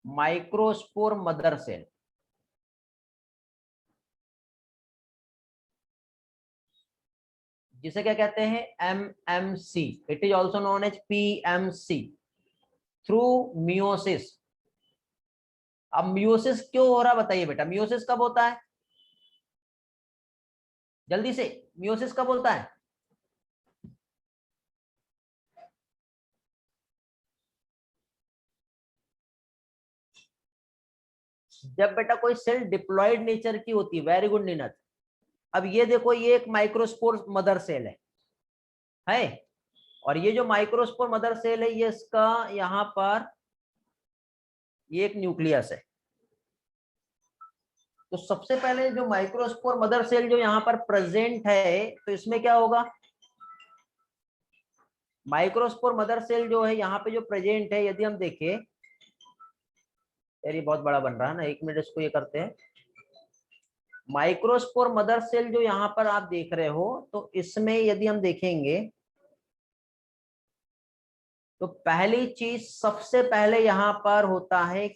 microspore mother cell. जिसे क्या कहते हैं? MMC, it is also known as PMC, through meiosis. अब मियोसिस क्यों हो रहा बताइए बेटा, मियोसिस कब होता है? जल्दी से, मियोसिस कब होता है? जब बेटा कोई सेल डिप्लॉयड नेचर की होती है। वेरी गुड नीनत। अब ये देखो, ये एक माइक्रोस्पोर मदर सेल है। और ये जो माइक्रोस्पोर मदर सेल है ये इसका यहाँ पर ये एक न्यूक्लियस है। तो सबसे पहले जो माइक्रोस्पोर मदर सेल जो यहाँ पर प्रेजेंट है, तो इसमें क्या होगा? माइक्रोस्पोर मदर सेल जो है यहाँ पे जो प्रेजेंट है, यदि हम देखें, यार ये बहुत बड़ा बन रहा है ना, एक मिनट इसको ये करते हैं। माइक्रोस्पोर मदर सेल जो यहाँ पर आप देख रहे हो, तो इसमें यदि हम देखेंगे तो पहली चीज सबसे पहले यहाँ पर होता है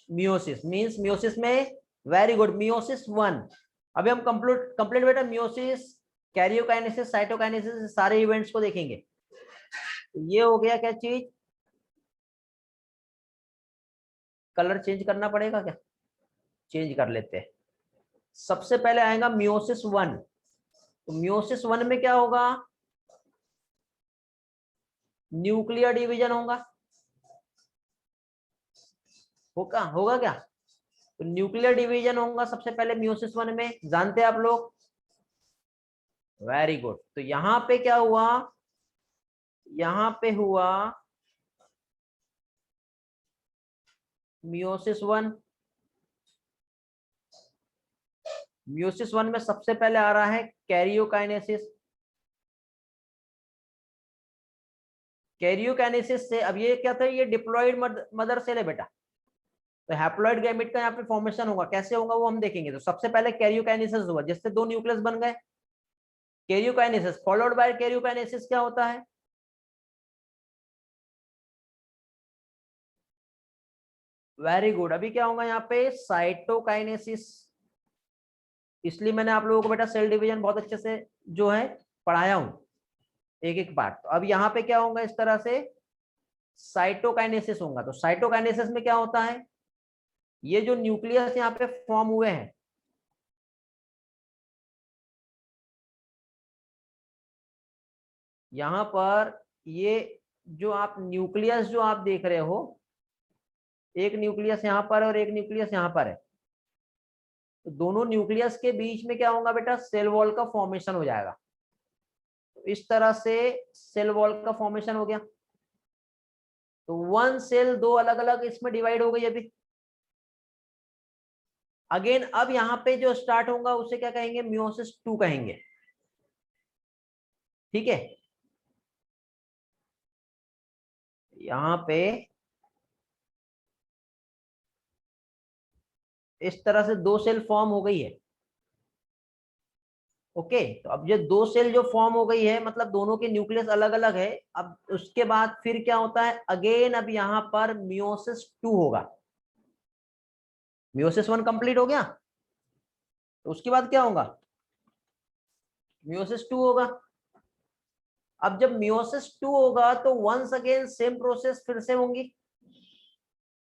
मियोसिस, मींस मियोसिस में, वेरी गुड, मियोसिस 1। अभी हम कंप्लीट बेटा मियोसिस, कैरियोकाइनेसिस, साइटोकाइनेसिस, सारे इवेंट्स को देखेंगे। ये हो गया क्या चीज? कलर चेंज करना पड़ेगा क्या? चेंज कर लेते हैं। सबसे पहले आएगा मियोसिस 1। तो मियोसिस 1 में क्या होगा? न्यूक्लियर डिवीजन होगा। होगा होगा क्या? तो न्यूक्लियर डिवीजन होगा सबसे पहले मियोसिस 1 में, जानते हैं आप लोग? Very good. तो यहां पे क्या हुआ? यहां पे हुआ मियोसिस 1। मियोसिस 1 में सबसे पहले आ रहा है कैरियोकाइनेसिस। कैरियोकाइनेसिस से, अब ये क्या था, ये डिप्लॉइड मदर सेल है बेटा, तो हैप्लॉइड गैमेट का यहाँ पे फॉर्मेशन होगा, कैसे होगा वो हम देखेंगे। तो सबसे पहले कैरियोकाइनेसिस हुआ जिससे 2 न्यूक्लियस बन गए, कैरियोकाइनेसिस फॉलोड बाय कैरियोकाइनेसिस क्या होता है, वेरी गुड। अभी क्या होगा यहाँ पे, साइटोकाइनेसिस। इसलिए मैंने आप लोगों को बेटा सेल डिवीजन बहुत अच्छे से जो है पढ़ाया हूं, एक एक पार्ट। तो अब यहाँ पे क्या होगा, इस तरह से साइटोकाइनेसिस होगा। तो साइटोकाइनेसिस में क्या होता है, ये जो न्यूक्लियस यहाँ पे फॉर्म हुए हैं, यहाँ पर ये जो आप न्यूक्लियस जो आप देख रहे हो, एक न्यूक्लियस यहाँ पर और एक न्यूक्लियस यहाँ पर है, तो दोनों न्यूक्लियस के बीच में क्या होगा बेटा, सेल वॉल का फॉर्मेशन हो जाएगा। तो इस तरह से सेल वॉल का फॉर्मेशन हो गया। तो 1 सेल 2 अलग अलग इसमें डिवाइड हो गई अभी। अगेन अब यहाँ पे जो स्टार्ट होगा उसे क्या कहेंगे, मियोसिस 2 कहेंगे, ठीक है। यहाँ पे इस तरह से 2 सेल फॉर्म हो गई है, ओके। तो अब ये 2 सेल जो फॉर्म हो गई है, मतलब दोनों के न्यूक्लियस अलग अलग है। अब उसके बाद फिर क्या होता है, अगेन अब यहाँ पर मियोसिस 2 होगा। मियोसिस 1 कंप्लीट हो गया, तो उसके बाद क्या होगा, मियोसिस 2 होगा। अब जब मियोसिस 2 होगा तो वंस अगेन सेम प्रोसेस फिर से होंगी।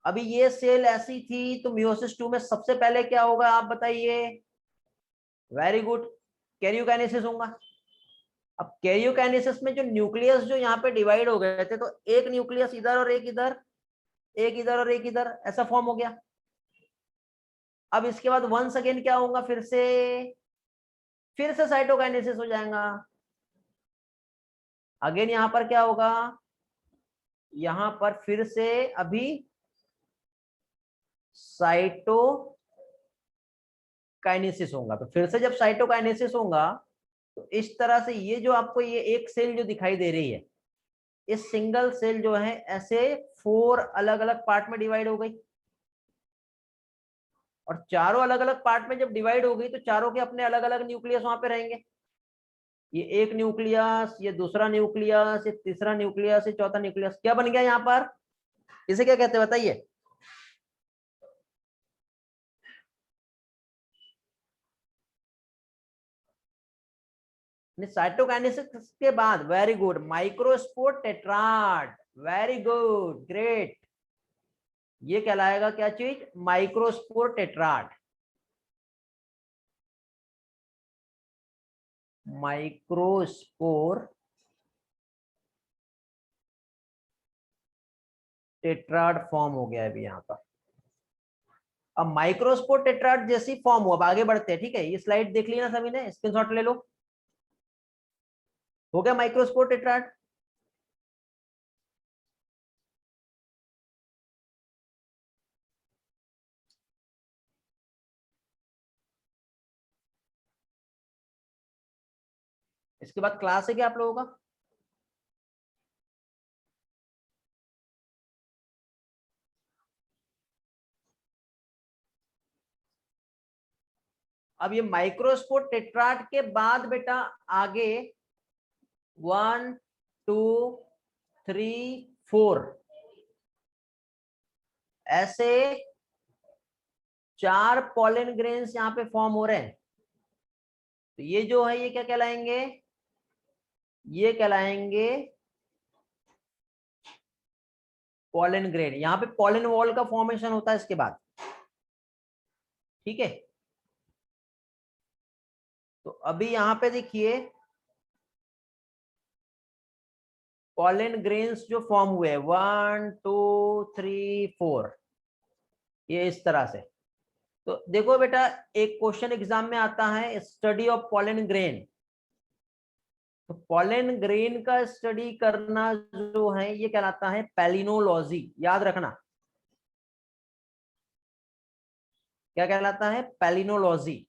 अभी ये सेल ऐसी थी, तो मियोसिस 2 में सबसे पहले क्या होगा आप बताइए, वेरी गुड, कैरियोकाइनेसिस होगा। अब कैरियोकाइनेसिस में जो न्यूक्लियस जो यहाँ पे डिवाइड हो गए थे, तो एक न्यूक्लियस इधर और एक इधर, एक इधर और एक इधर, ऐसा फॉर्म हो गया। अब इसके बाद वंस अगेन क्या होगा, फिर से साइटोकाइनेसिस हो जाएगा। अगेन यहाँ पर क्या होगा, यहाँ पर फिर से अभी साइटोकाइनेसिस होगा। तो फिर से जब साइटोकाइनेसिस होगा, तो इस तरह से ये जो आपको ये एक सेल जो दिखाई दे रही है, इस सिंगल सेल जो है ऐसे 4 अलग अलग पार्ट में डिवाइड हो गई। और चारों अलग अलग पार्ट में जब डिवाइड हो गई, तो चारों के अपने अलग अलग न्यूक्लियस वहां पे रहेंगे। ये एक न्यूक्लियस, ये दूसरा न्यूक्लियस, ये तीसरा न्यूक्लियस, ये चौथा न्यूक्लियस, क्या बन गया यहाँ पर, इसे क्या कहते हैं बताइए। साइटोकाइनेसिस के बाद, very good, microspore tetrad, very good, great. ये कहलाएगा क्या चीज, microspore tetrad. Microspore tetrad form हो गया अभी यहाँ पर। अब माइक्रोस्पोर टेट्राड जैसी फॉर्म हुआ, अब आगे बढ़ते हैं, ठीक है। ये स्लाइड देख ली ना सभी ने, स्क्रीनशॉट ले लो। हो गया माइक्रोस्पोर टेट्राड। इसके बाद क्लास है क्या आप लोगों का, अब ये माइक्रोस्पोर टेट्राड के बाद बेटा आगे 1 2 3 4 ऐसे 4 पॉलन ग्रेन्स यहाँ पे फॉर्म हो रहे हैं। तो ये जो है ये क्या कहलाएंगे, ये कहलाएंगे पॉलन ग्रेन। यहाँ पे पॉलन वॉल का फॉर्मेशन होता है इसके बाद, ठीक है। तो अभी यहाँ पे देखिए पॉलन ग्रेन्स जो फॉर्म हुए हैं 1 2 3 4, ये इस तरह से। तो देखो बेटा, एक क्वेश्चन एग्जाम में आता है, स्टडी ऑफ पॉलन ग्रेन। तो पॉलन ग्रेन का स्टडी करना जो है ये कहलाता है पैलिनोलॉजी, याद रखना क्या कहलाता है, पैलिनोलॉजी।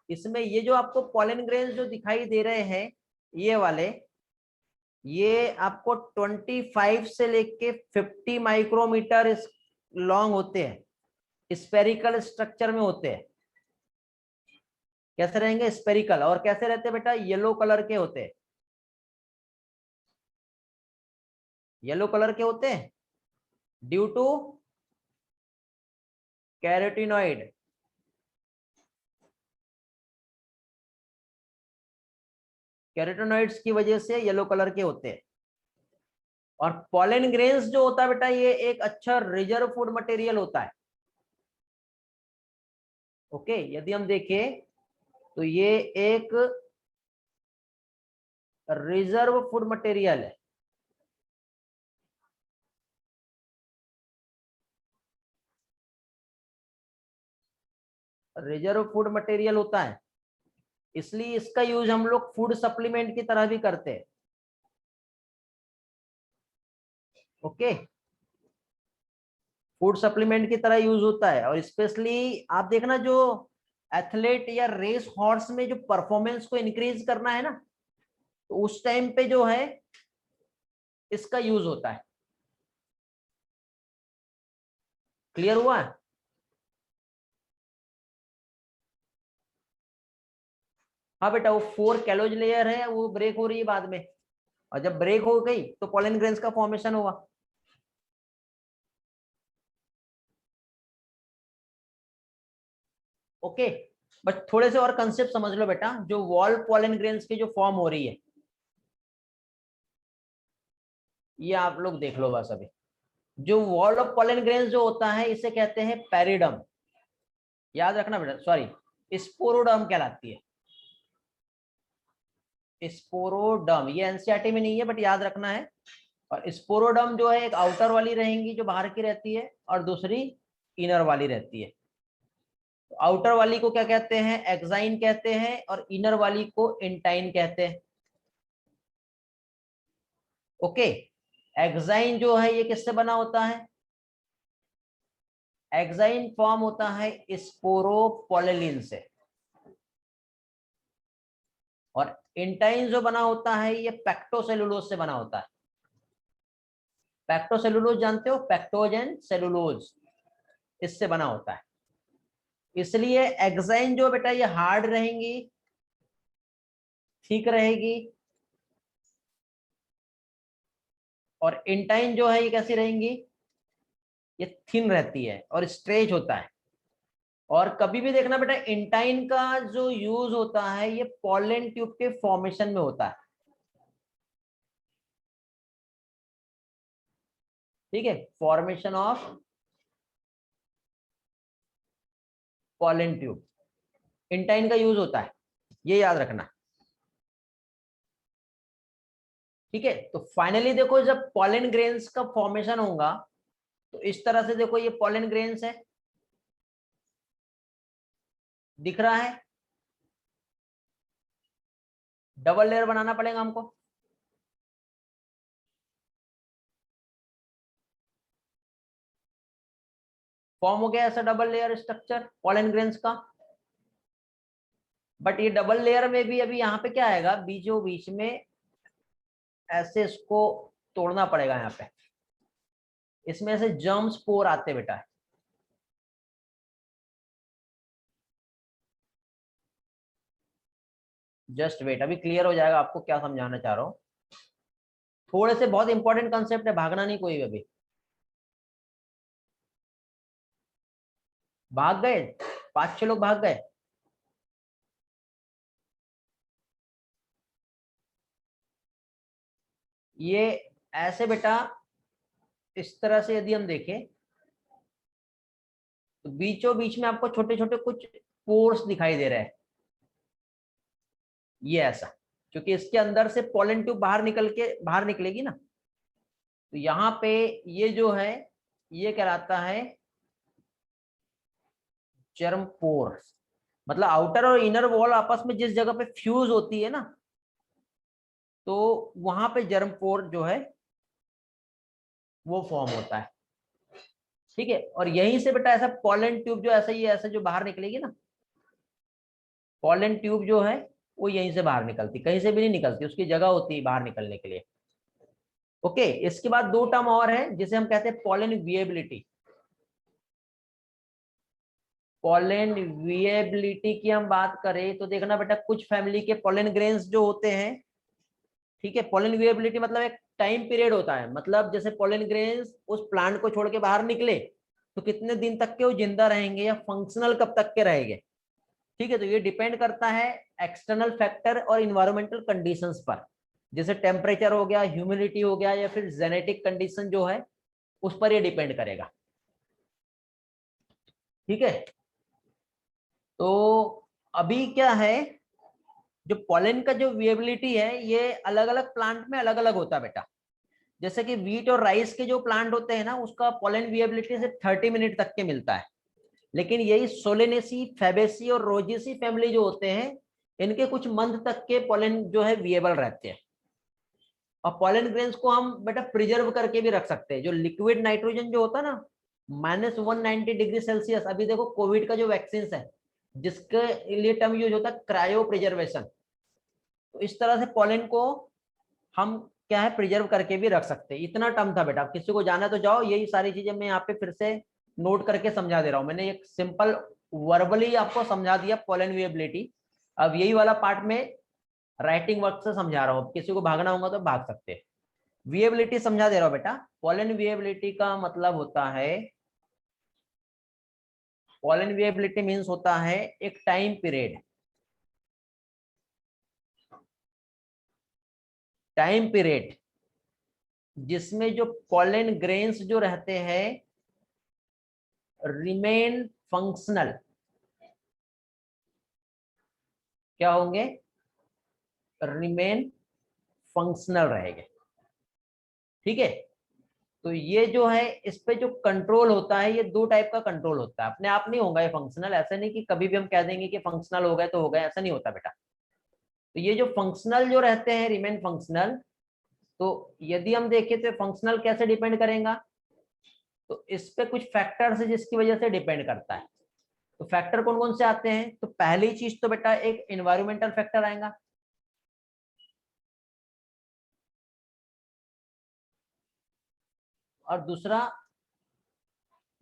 इसमें ये जो आपको पॉलन ग्रेन्स जो दिखाई दे रहे हैं, ये वाले, ये आपको 25 से लेके 50 माइक्रोमीटर लॉन्ग होते हैं, स्पेरिकल स्ट्रक्चर में होते हैं। कैसे रहेंगे? स्पेरिकल। और कैसे रहते हैं बेटा? येलो कलर के होते हैं। येलो कलर के होते हैं ड्यू टू कैरोटीनॉइड। कैरोटीनॉइड्स की वजह से येलो कलर के होते हैं। और पॉलन ग्रेन्स जो होता है बेटा, ये एक अच्छा रिजर्व फूड मटेरियल होता है। ओके, यदि हम देखें तो ये एक रिजर्व फूड मटेरियल है। रिजर्व फूड मटेरियल होता है, इसलिए इसका यूज हम लोग फूड सप्लीमेंट की तरह भी करते हैं। ओके, फूड सप्लीमेंट की तरह यूज होता है। और स्पेशली आप देखना, जो एथलीट या रेस हॉर्स में जो परफॉर्मेंस को इंक्रीज करना है ना, तो उस टाइम पे जो है इसका यूज होता है। क्लियर हुआ है? हाँ बेटा, वो 4 कैलोज लेयर है, वो ब्रेक हो रही है बाद में, और जब ब्रेक हो गई तो पॉलन ग्रेन्स का फॉर्मेशन होगा। ओके, बस थोड़े से और कंसेप्ट समझ लो बेटा। जो वॉल पॉलन ग्रेन्स की जो फॉर्म हो रही है, ये आप लोग देख लो बस अभी। जो वॉल ऑफ पॉलन ग्रेन्स जो होता है, इसे कहते हैं पेरिडम। याद रखना बेटा, सॉरी, स्पोरोडम कहलाती है। स्पोरोडम, ये एनसीईआरटी में नहीं है बट याद रखना है। और स्पोरोडम जो है, एक आउटर वाली रहेंगी जो बाहर की रहती है, और दूसरी इनर वाली रहती है। तो आउटर वाली को क्या कहते हैं? एक्साइन कहते हैं, और इनर वाली को इंटाइन कहते हैं। ओके, एक्साइन जो है ये किससे बना होता है? एक्साइन फॉर्म होता है स्पोरोपोलिन से। और इंटाइन जो बना होता है, ये पेक्टोसेलुलोज से बना होता है। पेक्टोसेलुलोज जानते हो? पेक्टोज एंड सेलुलोज, इससे बना होता है। इसलिए एक्साइन जो बेटा, ये हार्ड रहेंगी, ठीक रहेगी। और इंटाइन जो है, ये कैसी रहेंगी? ये थिन रहती है और स्ट्रेच होता है। और कभी भी देखना बेटा, इंटाइन का जो यूज होता है, ये पॉलन ट्यूब के फॉर्मेशन में होता है। ठीक है, formation of pollen tube, intine का यूज होता है, ये याद रखना। ठीक है, तो फाइनली देखो, जब पॉलन ग्रेन्स का फॉर्मेशन होगा, तो इस तरह से देखो, ये पॉलन ग्रेन्स है, दिख रहा है। डबल लेयर बनाना पड़ेगा हमको। फॉर्म हो गया ऐसा double layer structure pollen grains का। बट ये डबल लेयर में भी अभी यहाँ पे क्या आएगा? बीचों बीच में ऐसे इसको तोड़ना पड़ेगा। यहाँ पे इसमें से जर्म स्पोर आते बेटा। जस्ट वेट, अभी क्लियर हो जाएगा आपको क्या समझाना चाह रहा हूँ। थोड़े से बहुत इंपॉर्टेंट कंसेप्ट है, भागना नहीं कोई भी अभी। भाग गए? 5-6 लोग भाग गए। ये ऐसे बेटा, इस तरह से यदि हम देखें, तो बीचों बीच में आपको छोटे छोटे कुछ पोर्स दिखाई दे रहे हैं। ये ऐसा, क्योंकि इसके अंदर से पॉलन ट्यूब बाहर निकलेगी ना, तो यहाँ पे ये जो है, ये कहलाता है जर्म पोर्स। मतलब आउटर और इनर वॉल आपस में जिस जगह पे फ्यूज होती है ना, तो वहां पे जर्म पोर जो है वो फॉर्म होता है। ठीक है, और यहीं से बेटा ऐसा पॉलन ट्यूब जो ऐसा ही ऐसा जो बाहर निकलेगी ना, पॉलन ट्यूब जो है वो यहीं से बाहर निकलती, कहीं से भी नहीं निकलती, उसकी जगह होती है बाहर निकलने के लिए। ओके, इसके बाद दो टर्म और है जिसे हम कहते हैं पॉलन विएबिलिटी। पॉलन विएबिलिटी की हम बात करें तो देखना बेटा, कुछ फैमिली के पॉलन ग्रेन्स जो होते हैं, ठीक है, पॉलन विएबिलिटी मतलब एक टाइम पीरियड होता है, मतलब जैसे पॉलन ग्रेन्स उस प्लांट को छोड़ के बाहर निकले तो कितने दिन तक के वो जिंदा रहेंगे या फंक्शनल कब तक के रहेंगे, ठीक है। तो ये डिपेंड करता है एक्सटर्नल फैक्टर और इन्वायरमेंटल कंडीशंस पर, जैसे टेम्परेचर हो गया, ह्यूमिडिटी हो गया, या फिर जेनेटिक कंडीशन जो है उस पर ये डिपेंड करेगा, ठीक है। तो अभी क्या है, जो पॉलन का जो विएबिलिटी है ये अलग अलग प्लांट में अलग अलग होता है बेटा। जैसे कि वीट और राइस के जो प्लांट होते हैं ना, उसका पॉलन विएबिलिटी सिर्फ 30 मिनट तक के मिलता है, लेकिन यही सोलेनेसी, फैबेसी और रोजेसी फैमिली जो होते हैं, इनके कुछ मंथ तक के पॉलन जो है विएबल रहते हैं। और पॉलन ग्रेन्स को हम बेटा प्रिजर्व करके भी रख सकते हैं। जो लिक्विड नाइट्रोजन जो होता है ना, -190 डिग्री सेल्सियस, अभी देखो कोविड का जो वैक्सीन है जिसके लिए टर्म यूज होता है क्रायो प्रिजर्वेशन, तो इस तरह से पॉलन को हम क्या है प्रिजर्व करके भी रख सकते हैं। इतना टर्म था बेटा, किसी को जाना तो जाओ, यही सारी चीजें मैं यहाँ पे फिर से नोट करके समझा दे रहा हूँ। मैंने एक सिंपल वर्बली आपको समझा दिया पॉलन विएबिलिटी, अब यही वाला पार्ट में राइटिंग वर्क से समझा रहा हूँ, किसी को भागना होगा तो भाग सकते हैं। विएबिलिटी समझा दे रहा हूँ बेटा। पॉलन विएबिलिटी का मतलब होता है, पॉलन विएबिलिटी मीन्स होता है एक टाइम पीरियड, टाइम पीरियड जिसमें जो पॉलन ग्रेन्स जो रहते हैं रिमेन फंक्शनल, क्या होंगे, रिमेन फंक्शनल रहेंगे, ठीक है। तो ये जो है इस पे जो कंट्रोल होता है, ये दो टाइप का कंट्रोल होता है, अपने आप नहीं होगा ये फंक्शनल, ऐसा नहीं कि कभी भी हम कह देंगे कि फंक्शनल हो गए तो हो गए, ऐसा नहीं होता बेटा। तो ये जो फंक्शनल जो रहते हैं रिमेन फंक्शनल, तो यदि हम देखें तो फंक्शनल कैसे डिपेंड करेगा, तो इस पे कुछ फैक्टर्स है जिसकी वजह से डिपेंड करता है। तो फैक्टर कौन कौन से आते हैं, तो पहली चीज तो बेटा एक एनवायरमेंटल फैक्टर आएगा, और दूसरा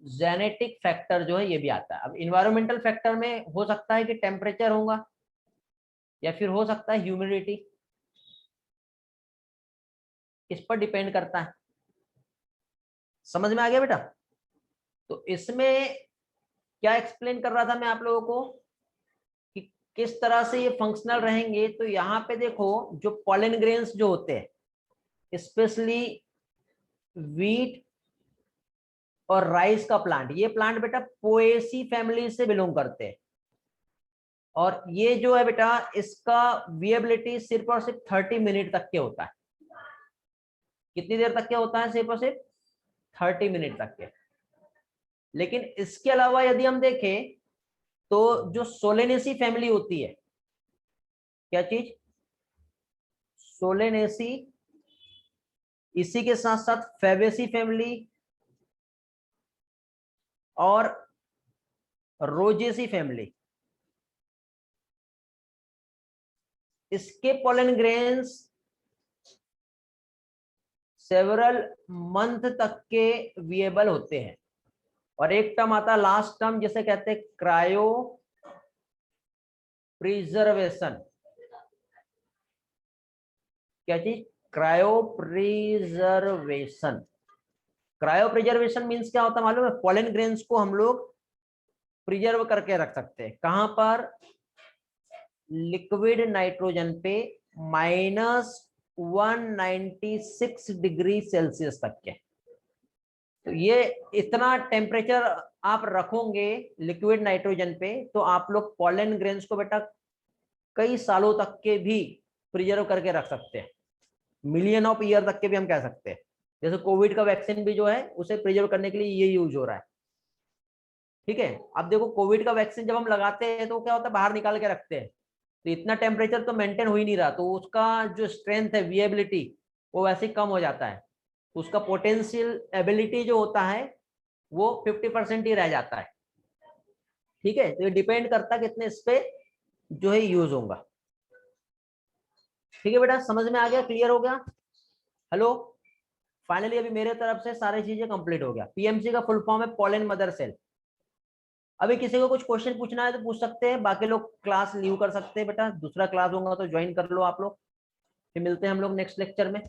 जेनेटिक फैक्टर जो है ये भी आता है। अब इन्वायरमेंटल फैक्टर में हो सकता है कि टेम्परेचर होगा, या फिर हो सकता है ह्यूमिडिटी, इस पर डिपेंड करता है। समझ में आ गया बेटा। तो इसमें क्या एक्सप्लेन कर रहा था मैं आप लोगों को कि किस तरह से ये फंक्शनल रहेंगे। तो यहाँ पे देखो, जो पॉलन ग्रेन्स जो होते हैं, स्पेशली वीट और राइस का प्लांट, ये प्लांट बेटा पोएसी फैमिली से बिलोंग करते हैं, और ये जो है बेटा इसका विएबिलिटी सिर्फ और सिर्फ 30 मिनट तक के होता है। कितनी देर तक के होता है, सिर्फ और सिर्फ 30 मिनट तक के। लेकिन इसके अलावा यदि हम देखें तो जो सोलेनेसी फैमिली होती है, क्या चीज, सोलेनेसी, इसी के साथ साथ फैबेसी फैमिली और रोजेसी फैमिली, इसके पोलन ग्रेन्स सेवरल मंथ तक के विएबल होते हैं। और एक टर्म आता है लास्ट टर्म जिसे कहते हैं क्रायो प्रिजर्वेशन, क्या चीज, cryo preservation. Cryo preservation means क्या होता है मालूम है, पोलन ग्रेन्स को हम लोग प्रिजर्व करके रख सकते हैं, कहां पर, लिक्विड नाइट्रोजन पे -196 डिग्री सेल्सियस तक के। तो ये इतना टेम्परेचर आप रखोगे लिक्विड नाइट्रोजन पे, तो आप लोग पॉलन ग्रेन्स को बेटा कई सालों तक के भी प्रिजर्व करके रख सकते हैं, मिलियन ऑफ ईयर तक के भी हम कह सकते हैं। जैसे कोविड का वैक्सीन भी जो है उसे प्रिजर्व करने के लिए ये यूज हो रहा है, ठीक है। अब देखो कोविड का वैक्सीन जब हम लगाते हैं तो क्या होता है, बाहर निकाल के रखते हैं, तो इतना टेम्परेचर तो मेंटेन हो ही नहीं रहा, तो उसका जो स्ट्रेंथ है, विएबिलिटी, वो वैसे ही कम हो जाता है, उसका पोटेंशियल एबिलिटी जो होता है वो 50% ही रह जाता है, ठीक है। तो ये डिपेंड करता है कितने इस पे जो है यूज होगा, ठीक है बेटा। समझ में आ गया, क्लियर हो गया, हेलो। फाइनली अभी मेरे तरफ से सारी चीजें कंप्लीट हो गया। पीएमसी का फुल फॉर्म है पोलन मदर सेल। अभी किसी को कुछ क्वेश्चन पूछना है तो पूछ सकते हैं, बाकी लोग क्लास लीव कर सकते हैं बेटा, दूसरा क्लास होगा तो ज्वाइन कर लो आप लोग। फिर मिलते हैं हम लोग नेक्स्ट लेक्चर में।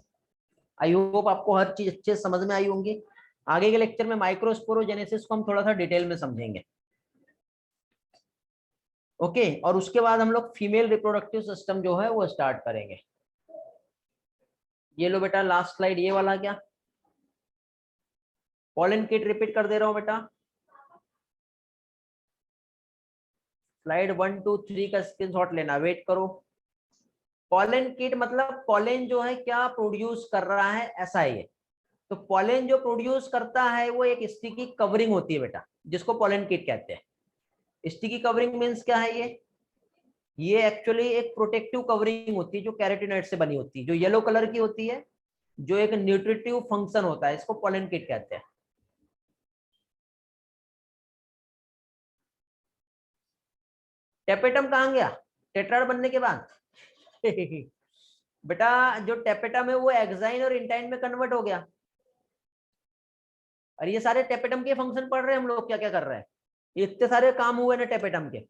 आई होप आपको हर चीज अच्छे से समझ में आई होंगी। आगे के लेक्चर में माइक्रोस्पोरोजेनेसिस को हम थोड़ा सा डिटेल में समझेंगे। ओके, और उसके बाद हम लोग फीमेल रिप्रोडक्टिव सिस्टम जो है वो स्टार्ट करेंगे। ये लो बेटा लास्ट स्लाइड ये वाला, क्या पॉलन किट रिपीट कर दे रहा हूं बेटा। स्लाइड 1 2 3 का स्क्रीनशॉट लेना, वेट करो। पॉलन किट मतलब पॉलन जो है क्या प्रोड्यूस कर रहा है, ऐसा ही है। तो पॉलन जो प्रोड्यूस करता है वो एक स्टिकी कवरिंग होती है बेटा, जिसको पॉलन किट कहते हैं। स्टिकी कवरिंग मीन्स क्या है, ये एक्चुअली एक प्रोटेक्टिव कवरिंग होती है जो कैरोटीनॉइड से बनी होती है, जो येलो कलर की होती है, जो एक न्यूट्रिटिव फंक्शन होता है, इसको पॉलन किट कहते हैं। टेपेटम कहाँ गया टेट्राड बनने के बाद? बेटा जो टेपेटम है वो एक्साइन और इंटाइन में कन्वर्ट हो गया। और ये सारे टेपेटम के फंक्शन पढ़ रहे हैं हम लोग, क्या क्या कर रहे हैं, ये इतने सारे काम हुए ना टेपेटम के।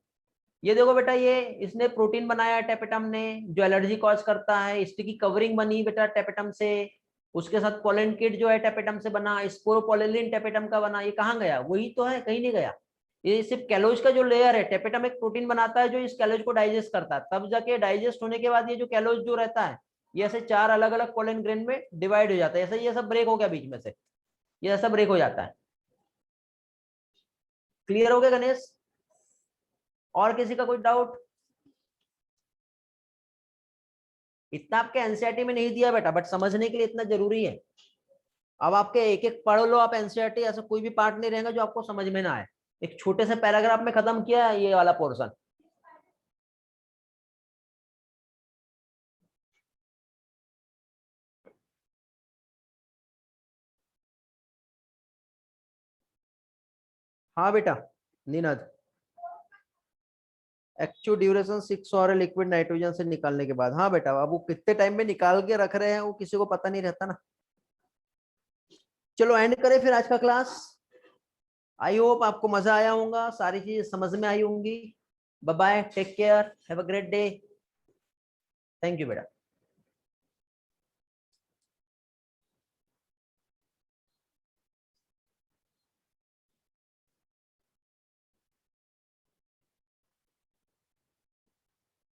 ये देखो बेटा, ये इसने प्रोटीन बनाया टेपेटम ने जो एलर्जी कॉज करता है, स्टिकी कवरिंग बनी बेटा टेपेटम से, उसके साथ पोलन किट जो है टेपेटम से बना, स्पोरोपोलिन टेपेटम का बना। ये कहाँ गया, वही तो है, कहीं नहीं गया। ये सिर्फ कैलोज का जो लेयर है, टेपेटम एक प्रोटीन बनाता है जो इस कैलोज को डाइजेस्ट करता है, तब जाके डाइजेस्ट होने के बाद ये जो कैलोज जो रहता है, ये ऐसे 4 अलग अलग पोलन ग्रेन में डिवाइड हो जाता है। ऐसे ये सब ब्रेक हो गया बीच में से, ये ऐसा ब्रेक हो जाता है। क्लियर हो गया गणेश? और किसी का कोई डाउट? इतना आपके एनसीईआरटी में नहीं दिया बेटा, बट समझने के लिए इतना जरूरी है। अब आपके एक एक पढ़ लो आप एनसीईआरटी, ऐसा कोई भी पार्ट नहीं रहेगा जो आपको समझ में ना आए। एक छोटे से पैराग्राफ में खत्म किया है ये वाला पोर्शन। हाँ बेटा नीनद, एक्चुअल ड्यूरेशन 6 और लिक्विड नाइट्रोजन से निकालने के बाद। हाँ बेटा, अब वो कितने टाइम में निकाल के रख रहे हैं वो किसी को पता नहीं रहता ना। चलो एंड करें फिर आज का क्लास। आई होप आपको मजा आया होगा, सारी चीज समझ में आई होंगी। Bye bye, take care, have a great day. Thank you बेटा।